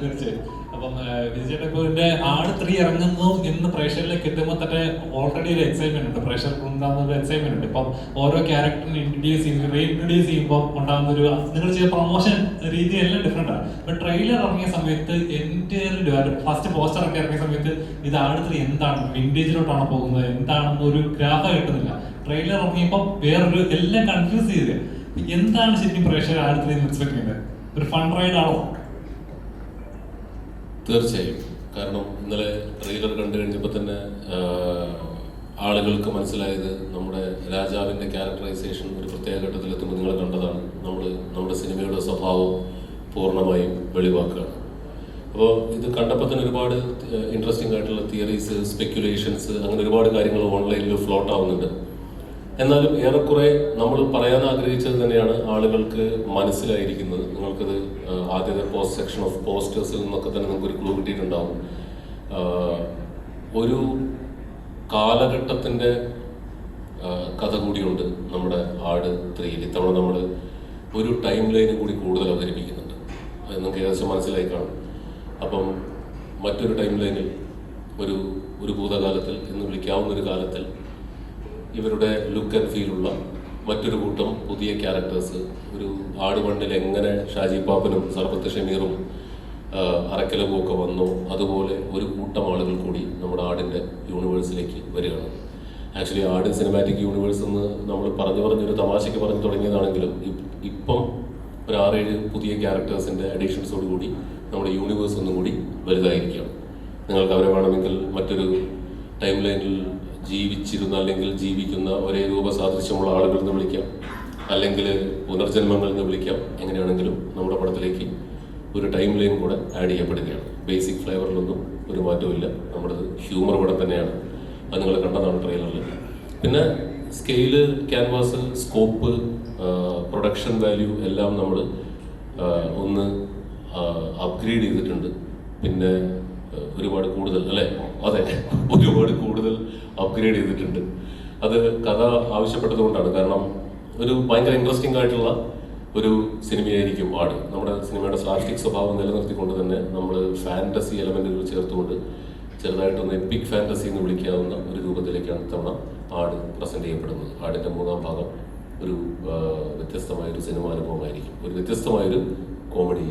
തീർച്ചയായും. അപ്പം വിജയേട്ടൻ ഇപ്പോൾ ഇതിന്റെ ആട് 3 ഇറങ്ങുന്നു എന്ന് പ്രേക്ഷകരിലേക്ക് എത്തുമ്പോൾ തന്നെ ഓൾറെഡി ഒരു എക്സൈറ്റ്മെന്റ് ഉണ്ട്, പ്രേക്ഷകർക്ക് ഉണ്ടാകുന്ന ഒരു എക്സൈറ്റ്മെന്റ് ഉണ്ട്. ഇപ്പം ഓരോ ക്യാരക്ടറിനെ റീഇൻട്രൊഡ്യൂസ് ചെയ്യുമ്പോൾ ഉണ്ടാകുന്ന ഒരു നിങ്ങൾ ചെയ്ത പ്രൊമോഷൻ രീതി എല്ലാം ഡിഫറെന്റ് ആണ്. ഇപ്പൊ ട്രെയിലർ ഇറങ്ങിയ സമയത്ത് എന്റെ ഫസ്റ്റ് പോസ്റ്റർ ഒക്കെ ഇറങ്ങിയ സമയത്ത് ഇത് ആട് 3 എന്താണ്, വിന്റേജിലോട്ടാണ് പോകുന്നത്, എന്താണെന്ന് ഒരു ഗ്രാഫ കിട്ടുന്നില്ല. ട്രെയിലർ ഇറങ്ങിയപ്പോൾ വേറൊരു എല്ലാം കൺഫ്യൂസ് ചെയ്ത് എന്താണ് ശരിക്കും പ്രേക്ഷകർ ആട് 3 എക്സ്പെക്ട് ചെയ്യുന്നത്? ഒരു ഫൺ റൈഡ് ആണോ? തീർച്ചയായും. കാരണം ഇന്നലെ ട്രെയിലർ കണ്ടു കഴിഞ്ഞപ്പോൾ തന്നെ ആളുകൾക്ക് മനസ്സിലായത് നമ്മുടെ രാജാവിൻ്റെ ക്യാരക്ടറൈസേഷൻ ഒരു പ്രത്യേക ഘട്ടത്തിലെത്തുമ്പോൾ നിങ്ങൾ കണ്ടതാണ്. നമ്മുടെ സിനിമയുടെ സ്വഭാവം പൂർണ്ണമായും വെളിവാക്കുകയാണ്. അപ്പോൾ ഇത് കണ്ടപ്പോൾ തന്നെ ഒരുപാട് ഇൻട്രസ്റ്റിംഗ് ആയിട്ടുള്ള തിയറീസ്, സ്പെക്യുലേഷൻസ്, അങ്ങനെ ഒരുപാട് കാര്യങ്ങൾ ഓൺലൈനിൽ ഫ്ലോട്ട് ആവുന്നുണ്ട്. എന്നാലും ഏറെക്കുറെ നമ്മൾ പറയാൻ ആഗ്രഹിച്ചത് തന്നെയാണ് ആളുകൾക്ക് മനസ്സിലായിരിക്കുന്നത്. നിങ്ങൾക്കത് ആദ്യത്തെ സെക്ഷൻ ഓഫ് പോസ്റ്റേഴ്സിൽ നിന്നൊക്കെ തന്നെ നിങ്ങൾക്കൊരു ക്ലൂ കിട്ടിയിട്ടുണ്ടാവും. ഒരു കാലഘട്ടത്തിൻ്റെ കഥ കൂടിയുണ്ട് നമ്മുടെ ആട് 3-ൽ. ഇത്തവണ നമ്മൾ ഒരു ടൈം ലൈനും കൂടി കൂടുതൽ അവതരിപ്പിക്കുന്നുണ്ട്. അത് നിങ്ങൾക്ക് ഏകദേശം മനസ്സിലായി കാണും. അപ്പം മറ്റൊരു ടൈം ലൈനിൽ ഒരു ഭൂതകാലത്തിൽ എന്ന് വിളിക്കാവുന്ന ഒരു കാലത്തിൽ ഇവരുടെ ലുക്ക് ആൻഡ് ഫീലുള്ള മറ്റൊരു കൂട്ടം പുതിയ ക്യാരക്ടേഴ്സ്, ഒരു ആട് 1-ൽ എങ്ങനെ ഷാജി പാപ്പനും സർബത്ത് ഷമീറും അറക്കലവും ഒക്കെ വന്നോ അതുപോലെ ഒരു കൂട്ടം ആളുകൾ കൂടി നമ്മുടെ ആടിൻ്റെ യൂണിവേഴ്സിലേക്ക് വരികയാണ്. ആക്ച്വലി ആട് സിനിമാറ്റിക് യൂണിവേഴ്സ് എന്ന് നമ്മൾ പറഞ്ഞൊരു തമാശയ്ക്ക് പറഞ്ഞു തുടങ്ങിയതാണെങ്കിലും ഇപ്പം ഒരു 6-7 പുതിയ ക്യാരക്ടേഴ്സിൻ്റെ അഡീഷൻസോടുകൂടി നമ്മുടെ യൂണിവേഴ്സ് ഒന്നും കൂടി വലുതായിരിക്കുകയാണ്. നിങ്ങൾക്ക് അവരെ വേണമെങ്കിൽ മറ്റൊരു ടൈം ലൈനിൽ ജീവിച്ചിരുന്ന അല്ലെങ്കിൽ ജീവിക്കുന്ന ഒരേ രൂപസാദൃശ്യമുള്ള ആളുകൾ എന്ന് വിളിക്കാം, അല്ലെങ്കിൽ പുനർജന്മങ്ങൾ എന്ന് വിളിക്കാം. എങ്ങനെയാണെങ്കിലും നമ്മുടെ പടത്തിലേക്ക് ഒരു ടൈം ലൈൻ കൂടെ ആഡ് ചെയ്യപ്പെടുകയാണ്. ബേസിക് ഫ്ലേവറിലൊന്നും ഒരു മാറ്റമില്ല. നമ്മുടേത് ഹ്യൂമർ പടം തന്നെയാണ്. അത് നിങ്ങൾ കണ്ടതാണ് ട്രെയിലറിൽ. പിന്നെ scale, canvas, scope, production value എല്ലാം നമ്മൾ ഒന്ന് അപ്ഗ്രേഡ് ചെയ്തിട്ടുണ്ട്. പിന്നെ ഒരുപാട് കൂടുതൽ ഒരുപാട് കൂടുതൽ അപ്ഗ്രേഡ് ചെയ്തിട്ടുണ്ട്. അത് കഥ ആവശ്യപ്പെട്ടതുകൊണ്ടാണ്. കാരണം ഒരു ഭയങ്കര ഇൻട്രസ്റ്റിംഗ് ആയിട്ടുള്ള ഒരു സിനിമയായിരിക്കും ആട്. നമ്മുടെ സിനിമയുടെ സ്ലാസ്റ്റിക് സ്വഭാവം നിലനിർത്തിക്കൊണ്ട് തന്നെ നമ്മൾ ഫാൻറ്റസി എലമെന്റുകൾ ചേർത്തുകൊണ്ട് ചെറുതായിട്ടൊന്ന് എപ്പിക് ഫാൻറ്റസി എന്ന് വിളിക്കാവുന്ന ഒരു രൂപത്തിലേക്കാണ് ഇത്തവണ ആട് പ്രസന്റ് ചെയ്യപ്പെടുന്നത്. ആടിൻ്റെ 3-ാം ഭാഗം ഒരു വ്യത്യസ്തമായൊരു സിനിമ അനുഭവമായിരിക്കും. ഒരു വ്യത്യസ്തമായൊരു കോമഡി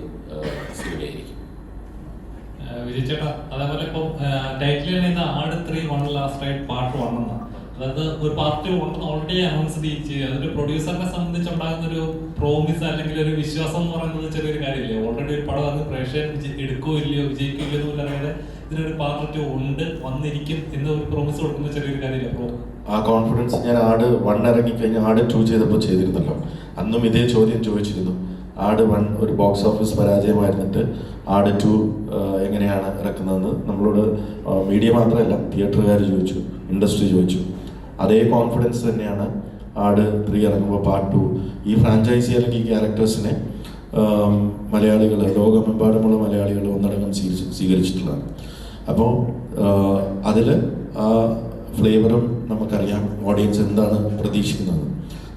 സിനിമയായിരിക്കും. വിജയ് ചേട്ടാ, അതേപോലെ ഇപ്പം ടൈറ്റിൽ നിന്ന് ആട് 3 1 ലാസ്റ്റ് റൈഡ് പാർട്ട് 1 എന്നാണ്. അതായത് ഒരു പാർട്ട് 1 ഓൾറെഡി അനൗൺസ് ചെയ്ത് അതൊരു പ്രൊഡ്യൂസറിനെ സംബന്ധിച്ചുണ്ടാകുന്ന ഒരു പ്രോമിസ് അല്ലെങ്കിൽ ഒരു വിശ്വാസം എന്ന് പറയുന്നത് ചെറിയൊരു കാര്യമില്ലേ? ഓൾറെഡി ഒരു പടം അത് പ്രേക്ഷകൻ എടുക്കോ ഇല്ലയോ, വിജയിക്കോ ഇല്ലയോ എന്ന് പറയാതെ ഇതിനൊരു പാർട്ട് 2 ഉണ്ട്, വന്നിരിക്കും എന്ന് ഒരു പ്രോമിസ് കൊടുക്കുന്ന ചെറിയൊരു കാര്യമില്ല. അപ്പോൾ ആ കോൺഫിഡൻസ് ഞാൻ ആട് 1 ഇറങ്ങിക്കഴിഞ്ഞാൽ ആട് 2 ചെയ്തപ്പോൾ ചെയ്തിരുന്നല്ലോ. അന്നും ഇതേ ചോദ്യം ചോദിച്ചിരുന്നു. ആട് 1 ഒരു ബോക്സ് ഓഫീസ് പരാജയമായിരുന്നിട്ട് ആട് 2 എങ്ങനെയാണ് ഇറക്കുന്നതെന്ന് നമ്മളോട് മീഡിയ മാത്രമല്ല തിയേറ്ററുകാർ ചോദിച്ചു, ഇൻഡസ്ട്രി ചോദിച്ചു. അതേ കോൺഫിഡൻസ് തന്നെയാണ് ആട് 3 ഇറങ്ങുമ്പോൾ പാർട്ട് 2 ഈ ഫ്രാഞ്ചൈസി അല്ലെങ്കിൽ ഈ ക്യാരക്ടേഴ്സിനെ മലയാളികൾ, ലോകമെമ്പാടുമുള്ള മലയാളികൾ ഒന്നടങ്കം സ്വീകരിച്ചിട്ടുള്ളതാണ്. അപ്പോൾ അതിൽ ആ ഫ്ലേവറും നമുക്കറിയാം, ഓഡിയൻസ് എന്താണ് പ്രതീക്ഷിക്കുന്നത്.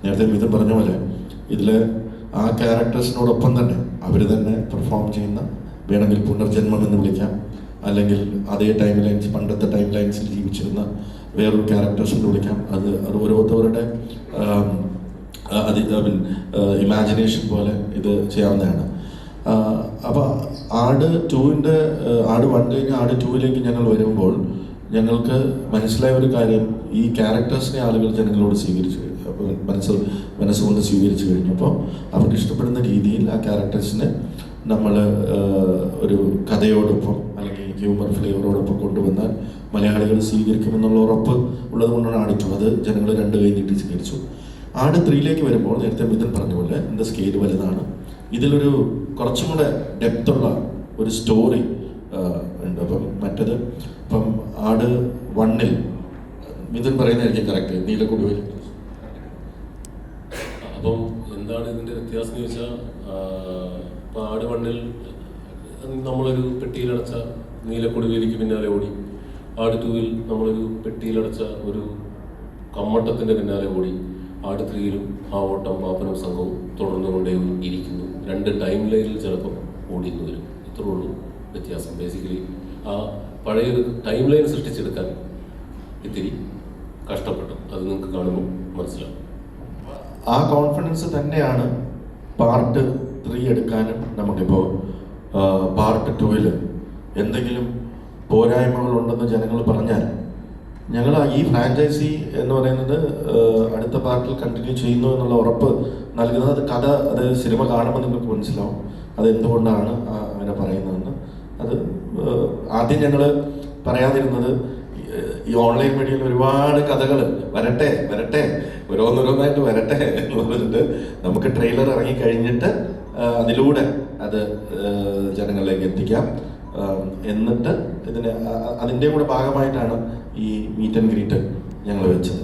നേരത്തെ മിഥുൻ പറഞ്ഞ പോലെ ഇതിൽ ആ ക്യാരക്ടേഴ്സിനോടൊപ്പം തന്നെ അവർ തന്നെ പെർഫോം ചെയ്യുന്ന, വേണമെങ്കിൽ പുനർജന്മം എന്ന് വിളിക്കാം, അല്ലെങ്കിൽ അതേ ടൈം ലൈൻസ്, പണ്ടത്തെ ടൈം ലൈൻസിൽ ജീവിച്ചിരുന്ന വേറൊരു ക്യാരക്ടേഴ്സ് എന്ന് വിളിക്കാം. അത് ഓരോരുത്തരുടെ ഇമാജിനേഷൻ പോലെ ഇത് ചെയ്യാവുന്നതാണ്. അപ്പോൾ ആട് 2-ൻ്റെ ആട് 1 കഴിഞ്ഞ് ആട് 2-ലേക്ക് ഞങ്ങൾ വരുമ്പോൾ ഞങ്ങൾക്ക് മനസ്സിലായ ഒരു കാര്യം, ഈ ക്യാരക്ടേഴ്സിനെ ആളുകൾ ജനങ്ങളോട് സ്വീകരിച്ചു കഴിഞ്ഞു. അപ്പോൾ മനസ്സുകൊണ്ട് സ്വീകരിച്ചു കഴിഞ്ഞപ്പോൾ അവർക്ക് ഇഷ്ടപ്പെടുന്ന രീതിയിൽ ആ ക്യാരക്ടേഴ്സിനെ നമ്മൾ ഒരു കഥയോടൊപ്പം അല്ലെങ്കിൽ ഹ്യൂമർ ഫ്ലേവറോടൊപ്പം കൊണ്ടുവന്നാൽ മലയാളികൾ സ്വീകരിക്കുമെന്നുള്ള ഉറപ്പ് ഉള്ളത് കൊണ്ടാണ് ആട് 2 അത് ജനങ്ങൾ 2 കൈ നീട്ടി സ്വീകരിച്ചു. ആട് 3-ലേക്ക് വരുമ്പോൾ നേരത്തെ മിഥുൻ പറഞ്ഞ പോലെ ഇതിൻ്റെ സ്കെയിൽ വലുതാണ്. ഇതിലൊരു കുറച്ചും കൂടെ ഡെപ്തുള്ള ഒരു സ്റ്റോറി ഉണ്ട്. അപ്പം മറ്റത് ഇപ്പം ആട് 1-ൽ മിഥുൻ പറയുന്നതായിരിക്കും കറക്റ്റ്, നീലക്കുടി വരും. അപ്പം എന്താണ് ഇതിൻ്റെ വ്യത്യാസം എന്ന് ചോദിച്ചാൽ, ഇപ്പോൾ ആട് 1-ൽ നമ്മളൊരു പെട്ടിയിലടച്ച നീലക്കൊടുവേലിക്ക് പിന്നാലെ ഓടി. ആട് 2-ൽ നമ്മളൊരു പെട്ടിയിലടച്ച ഒരു കമ്മട്ടത്തിൻ്റെ പിന്നാലെ ഓടി. ആട് 3-ലും ആ ഓട്ടം പാപ്പനും സംഘവും തുടർന്നുകൊണ്ടേ ഇരിക്കുന്നു. 2 ടൈം ലൈനിൽ ചിലപ്പോൾ ഓടിയെന്ന് വരും. ഇത്രേ ഉള്ളൂ വ്യത്യാസം. ബേസിക്കലി ആ പഴയൊരു ടൈം ലൈൻ സൃഷ്ടിച്ചെടുക്കാൻ ഇത്തിരി കഷ്ടപ്പെട്ടു. അത് നിങ്ങൾക്ക് കാണുമ്പോൾ മനസ്സിലാവും. ആ കോൺഫിഡൻസ് തന്നെയാണ് പാർട്ട് 3 എടുക്കാനും. നമുക്കിപ്പോൾ പാർട്ട് 2 എന്തെങ്കിലും പോരായ്മകളുണ്ടെന്ന് ജനങ്ങൾ പറഞ്ഞാൽ ഞങ്ങൾ ഈ ഫ്രാഞ്ചൈസി എന്ന് പറയുന്നത് അടുത്ത പാർട്ടിൽ കണ്ടിന്യൂ ചെയ്യുന്നു എന്നുള്ള ഉറപ്പ് നൽകുന്നത് കഥ, അത് സിനിമ കാണുമ്പോൾ നിങ്ങൾക്ക് മനസ്സിലാവും അതെന്തുകൊണ്ടാണ് അങ്ങനെ പറയുന്നതെന്ന്. അത് ആദ്യം ഞങ്ങൾ പറയാതിരുന്നത് ഈ ഓൺലൈൻ മീഡിയയിൽ ഒരുപാട് കഥകൾ വരട്ടെ ഓരോന്നോരോന്നായിട്ട് വരട്ടെ എന്ന് പറഞ്ഞിട്ട് നമുക്ക് ട്രെയിലർ ഇറങ്ങി കഴിഞ്ഞിട്ട് അതിലൂടെ അത് ജനങ്ങളിലേക്ക് എത്തിക്കാം എന്നിട്ട് അതിൻ്റെ കൂടെ ഭാഗമായിട്ടാണ് ഈ മീറ്റ് ആൻഡ് ഗ്രീറ്റ് ഞങ്ങൾ വെച്ചത്.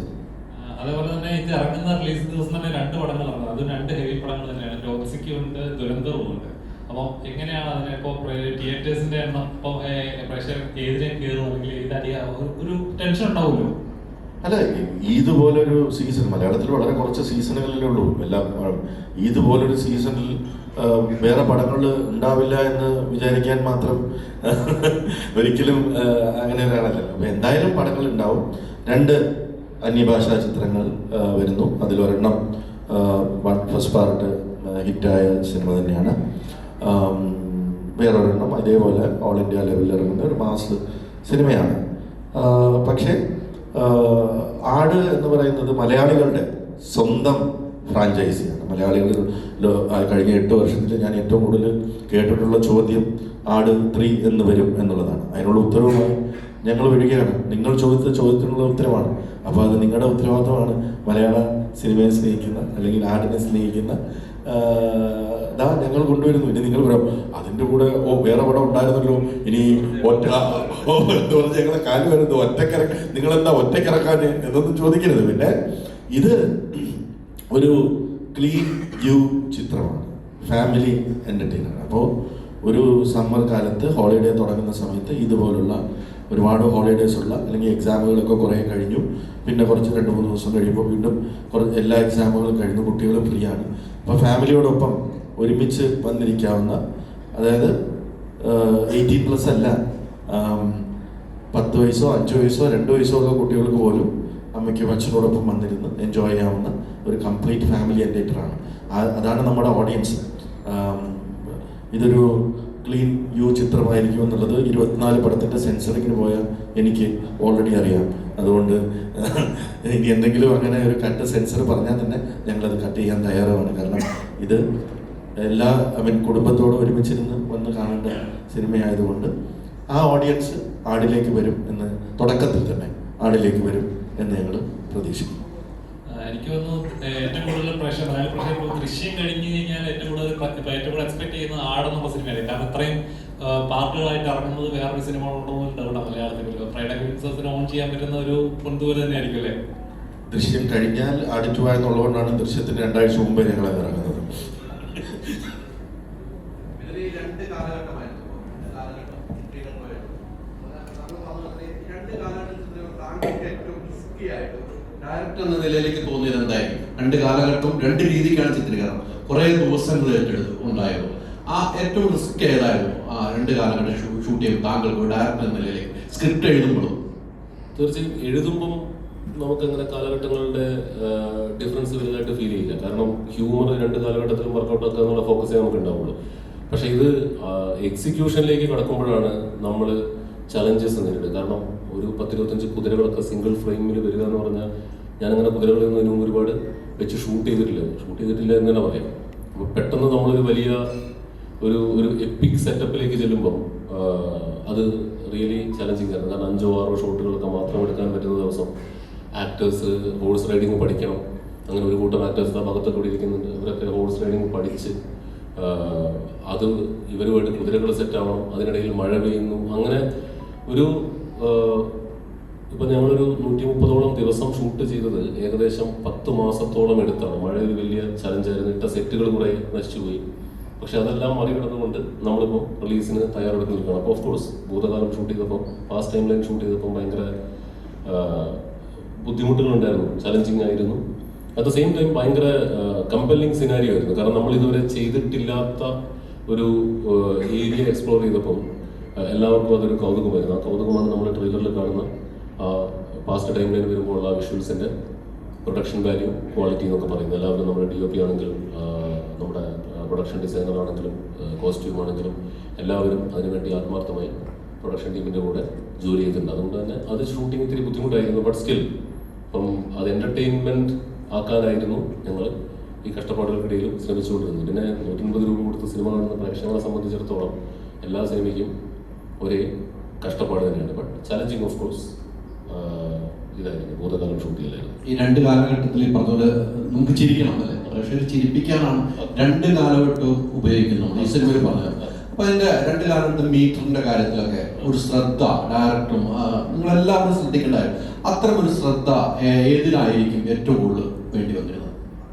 അതേപോലെ തന്നെ ഇത് ഇറങ്ങുന്ന റിലീസ് ദിവസം തന്നെ 2 പടങ്ങൾ ഇറങ്ങുന്നത്. അത് 2 ഹെവി പടങ്ങൾ തന്നെയാണ്. ടോക്സിക് ഉണ്ട്, ദുരന്തവും ഉണ്ട്. അപ്പോൾ എങ്ങനെയാണ് അതിനെ ഇപ്പോൾ തിയേറ്റേഴ്സിന്റെ എണ്ണം ഇപ്പോൾ പ്രേക്ഷകർ ഏതിനെ കയറുമെങ്കിൽ ഏതറിയാം ഒരു ടെൻഷൻ ഉണ്ടാവുമല്ലോ? അല്ല, ഇതുപോലൊരു സീസൺ മലയാളത്തിൽ വളരെ കുറച്ച് സീസണുകളിലേ ഉള്ളൂ. ഇതുപോലൊരു സീസണിൽ വേറെ പടങ്ങൾ ഉണ്ടാവില്ല എന്ന് വിചാരിക്കാൻ മാത്രം ഒരിക്കലും അങ്ങനെ ഒരാളല്ലോ. അപ്പൊ എന്തായാലും പടങ്ങൾ ഉണ്ടാവും. 2 അന്യഭാഷാ ചിത്രങ്ങൾ വരുന്നു. അതിലൊരെണ്ണം ഫസ്റ്റ് പാർട്ട് ഹിറ്റായ സിനിമ തന്നെയാണ്. വേറൊരെണ്ണം അതേപോലെ ഓൾ ഇന്ത്യ ലെവലിൽ ഇറങ്ങുന്ന ഒരു മാസ് സിനിമയാണ്. പക്ഷേ ആട് എന്ന് പറയുന്നത് മലയാളികളുടെ സ്വന്തം ഫ്രാഞ്ചൈസിയാണ്. മലയാളികൾ കഴിഞ്ഞ 8 വർഷത്തിൽ ഞാൻ ഏറ്റവും കൂടുതൽ കേട്ടിട്ടുള്ള ചോദ്യം ആട് 3 എന്ന് വരും എന്നുള്ളതാണ്. അതിനുള്ള ഉത്തരവുമായി ഞങ്ങൾ വരികയാണ്. നിങ്ങൾ ചോദിച്ച ചോദ്യത്തിനുള്ള ഉത്തരമാണ്. അപ്പോൾ അത് നിങ്ങളുടെ ഉത്തരവാദിത്തമാണ്. മലയാള സിനിമയെ സ്നേഹിക്കുന്ന അല്ലെങ്കിൽ ആടിനെ സ്നേഹിക്കുന്ന ഞങ്ങൾ കൊണ്ടുവരുന്നു. ഇനി നിങ്ങൾ പറയാം അതിൻ്റെ കൂടെ വേറെ പടം ഉണ്ടായിരുന്നല്ലോ, ഇനി ഒറ്റ എന്ന് പറഞ്ഞ് ഞങ്ങളെ കാല് വരുന്നു, നിങ്ങളെന്താ ഒറ്റക്കിറക്കാൻ എന്നൊന്നും ചോദിക്കരുത്. പിന്നെ ഇത് ഒരു ക്ലീൻ യു ചിത്രമാണ്, ഫാമിലി എൻ്റർടൈനർ. അപ്പോൾ ഒരു സമ്മർ കാലത്ത് ഹോളിഡേ തുടങ്ങുന്ന സമയത്ത് ഇതുപോലുള്ള ഒരുപാട് ഹോളിഡേയ്സ് ഉള്ള അല്ലെങ്കിൽ എക്സാമുകളൊക്കെ കുറേ കഴിഞ്ഞു, പിന്നെ കുറച്ച് 2-3 ദിവസം കഴിയുമ്പോൾ വീണ്ടും എല്ലാ എക്സാമുകളും കഴിഞ്ഞു, കുട്ടികളും ഫ്രീ ആണ്. അപ്പോൾ ഫാമിലിയോടൊപ്പം ഒരുമിച്ച് വന്നിരിക്കാവുന്ന, അതായത് 18+ അല്ല, 10 വയസ്സോ 5 വയസ്സോ 2 വയസ്സോ ഉള്ള കുട്ടികൾക്ക് പോലും അമ്മയ്ക്കും അച്ഛനോടൊപ്പം വന്നിരുന്ന് എൻജോയ് ചെയ്യാവുന്ന ഒരു കംപ്ലീറ്റ് ഫാമിലി എൻ്റർടൈനറാണ്. അതാണ് നമ്മുടെ ഓഡിയൻസ്. ഇതൊരു ക്ലീൻ യു ചിത്രമായിരിക്കും എന്നുള്ളത് 24 പടത്തിൻ്റെ സെൻസറിങ്ങിന് പോയാൽ എനിക്ക് ഓൾറെഡി അറിയാം. അതുകൊണ്ട് ഇനി എന്തെങ്കിലും അങ്ങനെ ഒരു കട്ട് സെൻസർ പറഞ്ഞാൽ തന്നെ ഞങ്ങളത് കട്ട് ചെയ്യാൻ തയ്യാറാണ്. കാരണം ഇത് കുടുംബത്തോട് ഒരുമിച്ചിരുന്ന് വന്ന് കാണേണ്ട സിനിമയായതുകൊണ്ട് ആ ഓഡിയൻസ് ആടിലേക്ക് വരും എന്ന്, തുടക്കത്തിൽ തന്നെ ആടിലേക്ക് വരും എന്ന് ഞങ്ങൾ പ്രതീക്ഷിക്കുന്നു. എനിക്ക് തോന്നുന്നു ഏറ്റവും കൂടുതൽ മലയാള പ്രേക്ഷകർ ദൃശ്യം കഴിഞ്ഞ് കഴിഞ്ഞാൽ ഏറ്റവും കൂടുതൽ എക്സ്പെക്ട് ചെയ്യുന്നത് ആടെന്നുള്ള സിനിമയാണ്. കാരണം ഇത്രയും പാർട്ടുകളായിട്ട് ഇറങ്ങുന്നത് വേറൊരു സിനിമ ഉണ്ടാവില്ല മലയാളത്തിൽ. ഫ്രൈഡേ ഫിലിംസിന് ഓൺ ചെയ്യാൻ പറ്റുന്ന ഒരു പൊന്തുപോലെ തന്നെ ആയിരിക്കും അല്ലേ? ദൃശ്യം കഴിഞ്ഞാൽ ആട് 2 ആയെന്നുള്ളതുകൊണ്ടാണ് ദൃശ്യത്തിന് 2 ആഴ്ച മുമ്പേ ഞങ്ങൾ ഇറങ്ങുന്നത്. ഡയറക്ടർ എന്ന നിലയിലേക്ക് തോന്നിയത് എന്തായിരിക്കും? 2 കാലഘട്ടവും 2 രീതിക്കാണ് ചിത്രീകരണം. കുറെ ദിവസങ്ങൾ ഉണ്ടായിരുന്നു. ആ ഏറ്റവും റിസ്ക് ഏതായിരുന്നു ആ 2 കാലഘട്ടം ഷൂട്ട് ചെയ്യുമ്പോൾ താങ്കൾക്ക് ഡയറക്ടർ എന്ന നിലയിലേക്ക് സ്ക്രിപ്റ്റ് എഴുതുമ്പോഴും? തീർച്ചയായും എഴുതുമ്പം നമുക്കങ്ങനെ കാലഘട്ടങ്ങളുടെ ഡിഫറൻസ് വലുതായിട്ട് ഫീൽ ചെയ്യില്ല. കാരണം ഹ്യൂമർ 2 കാലഘട്ടത്തിലും വർക്കൗട്ട് ആക്കുക എന്നുള്ള ഫോക്കസേ നമുക്ക് ഉണ്ടാവുള്ളൂ. പക്ഷെ ഇത് എക്സിക്യൂഷനിലേക്ക് കടക്കുമ്പോഴാണ് നമ്മൾ ചലഞ്ചസ് നേരിടുക. കാരണം ഒരു 10-25 കുതിരകളൊക്കെ സിംഗിൾ ഫ്രെയിമിൽ വരിക എന്ന് പറഞ്ഞാൽ, ഞാനങ്ങനെ കുതിരകളൊന്നും ഇതിനും ഒരുപാട് വെച്ച് ഷൂട്ട് ചെയ്തിട്ടില്ല എന്ന് തന്നെ പറയാം. അപ്പോൾ പെട്ടെന്ന് നമ്മളൊരു വലിയ ഒരു എപ്പിക് സെറ്റപ്പിലേക്ക് ചെല്ലുമ്പം അത് റിയലി ചലഞ്ചിങ് ആണ്. കാരണം 5-6 ഷോട്ടുകളൊക്കെ മാത്രം എടുക്കാൻ പറ്റുന്ന ദിവസം ആക്ടേഴ്സ് ഹോഴ്സ് റൈഡിങ് പഠിക്കണം. അങ്ങനെ ഒരു കൂട്ടം ആക്ടേഴ്സ് ഭാഗത്തൊക്കെ കൂടി ഇരിക്കുന്നുണ്ട്. അവരൊക്കെ ഹോഴ്സ് റൈഡിങ് പഠിച്ച് അത് ഇവരുമായിട്ട് കുതിരകൾ സെറ്റാവണം. അതിനിടയിൽ മഴ പെയ്യുന്നു. അങ്ങനെ ഒരു ഇപ്പം ഞങ്ങളൊരു 130ഓളം ദിവസം ഷൂട്ട് ചെയ്തത് ഏകദേശം 10 മാസത്തോളം എടുത്താണ്. മഴ ഒരു വലിയ ചലഞ്ചായിരുന്നു. ഇട്ട സെറ്റുകൾ കുറേ നശിച്ചുപോയി. പക്ഷെ അതെല്ലാം മറികടന്നുകൊണ്ട് നമ്മളിപ്പോൾ റിലീസിന് തയ്യാറെടുത്ത് നിൽക്കണം. അപ്പോൾ ഓഫ് കോഴ്സ് ഭൂതകാലം ഷൂട്ട് ചെയ്തപ്പോൾ, പാസ്റ്റ് ടൈം ലൈൻ ഷൂട്ട് ചെയ്തപ്പോൾ ഭയങ്കര ബുദ്ധിമുട്ടുകളുണ്ടായിരുന്നു, ചലഞ്ചിങ് ആയിരുന്നു. അറ്റ് ദ സെയിം ടൈം ഭയങ്കര കമ്പല്ലിങ് സിനാരിയോ ആയിരുന്നു. കാരണം നമ്മൾ ഇതുവരെ ചെയ്തിട്ടില്ലാത്ത ഒരു ഏരിയ എക്സ്പ്ലോർ ചെയ്തപ്പം എല്ലാവർക്കും അതൊരു കൗതുകമായിരുന്നു. ആ കൗതുകമാണ് നമ്മൾ ട്രെയിലറിൽ കാണുന്ന പാസ്റ്റ് ടൈം ലൈൻ വരുമ്പോൾ ആ വിഷ്വൽസിൻ്റെ പ്രൊഡക്ഷൻ വാല്യൂ, ക്വാളിറ്റി എന്നൊക്കെ പറയുന്നത്. എല്ലാവരും നമ്മുടെ DOP ആണെങ്കിലും നമ്മുടെ പ്രൊഡക്ഷൻ ഡിസൈനർ ആണെങ്കിലും കോസ്റ്റ്യൂം ആണെങ്കിലും എല്ലാവരും അതിനുവേണ്ടി ആത്മാർത്ഥമായി പ്രൊഡക്ഷൻ ടീമിൻ്റെ കൂടെ ജോലി ചെയ്തിട്ടുണ്ട്. അതുകൊണ്ട് തന്നെ അത് ഷൂട്ടിംഗ് ഇത്തിരി ബുദ്ധിമുട്ടായിരുന്നു. ബട്ട് സ്റ്റിൽ അപ്പം അത് എൻ്റർടൈൻമെൻറ്റ് ആക്കാനായിരുന്നു ഞങ്ങൾ ഈ കഷ്ടപ്പാടുകൾക്കിടയിലും ശ്രമിച്ചുകൊണ്ടിരുന്നത്. പിന്നെ 150 രൂപ കൊടുത്ത് സിനിമ കാണുന്ന പ്രേക്ഷകരെ സംബന്ധിച്ചിടത്തോളം എല്ലാ സിനിമയ്ക്കും ഒരേ കഷ്ടപ്പാട് തന്നെയാണ്. ബട്ട് ചലഞ്ചിങ് ഓഫ് കോഴ്സ് ഇതായിരുന്നു ഭൂതകാലം ഷൂട്ട് ചെയ്യലായിരുന്നു. ഈ 2 കാലഘട്ടത്തിൽ പറഞ്ഞതുപോലെ നമുക്ക് ചിരിക്കണം അല്ലേ, പ്രേക്ഷകർ ചിരിപ്പിക്കാനാണ് 2 കാലഘട്ടവും ഉപയോഗിക്കുന്നത് ഈ സിനിമയിൽ പറഞ്ഞത്. അപ്പൊ അതിന്റെ 2 കാലഘട്ടത്തിൽ മീറ്ററിന്റെ കാര്യത്തിലൊക്കെ ഒരു ശ്രദ്ധ ഡയറക്ടറും നിങ്ങളെല്ലാവരും ശ്രദ്ധിക്കേണ്ടായിരുന്നു. അത്തരം ഒരു ശ്രദ്ധ ഏതിലായിരിക്കും ഏറ്റവും കൂടുതൽ വേണ്ടി വന്നിരുന്നത്?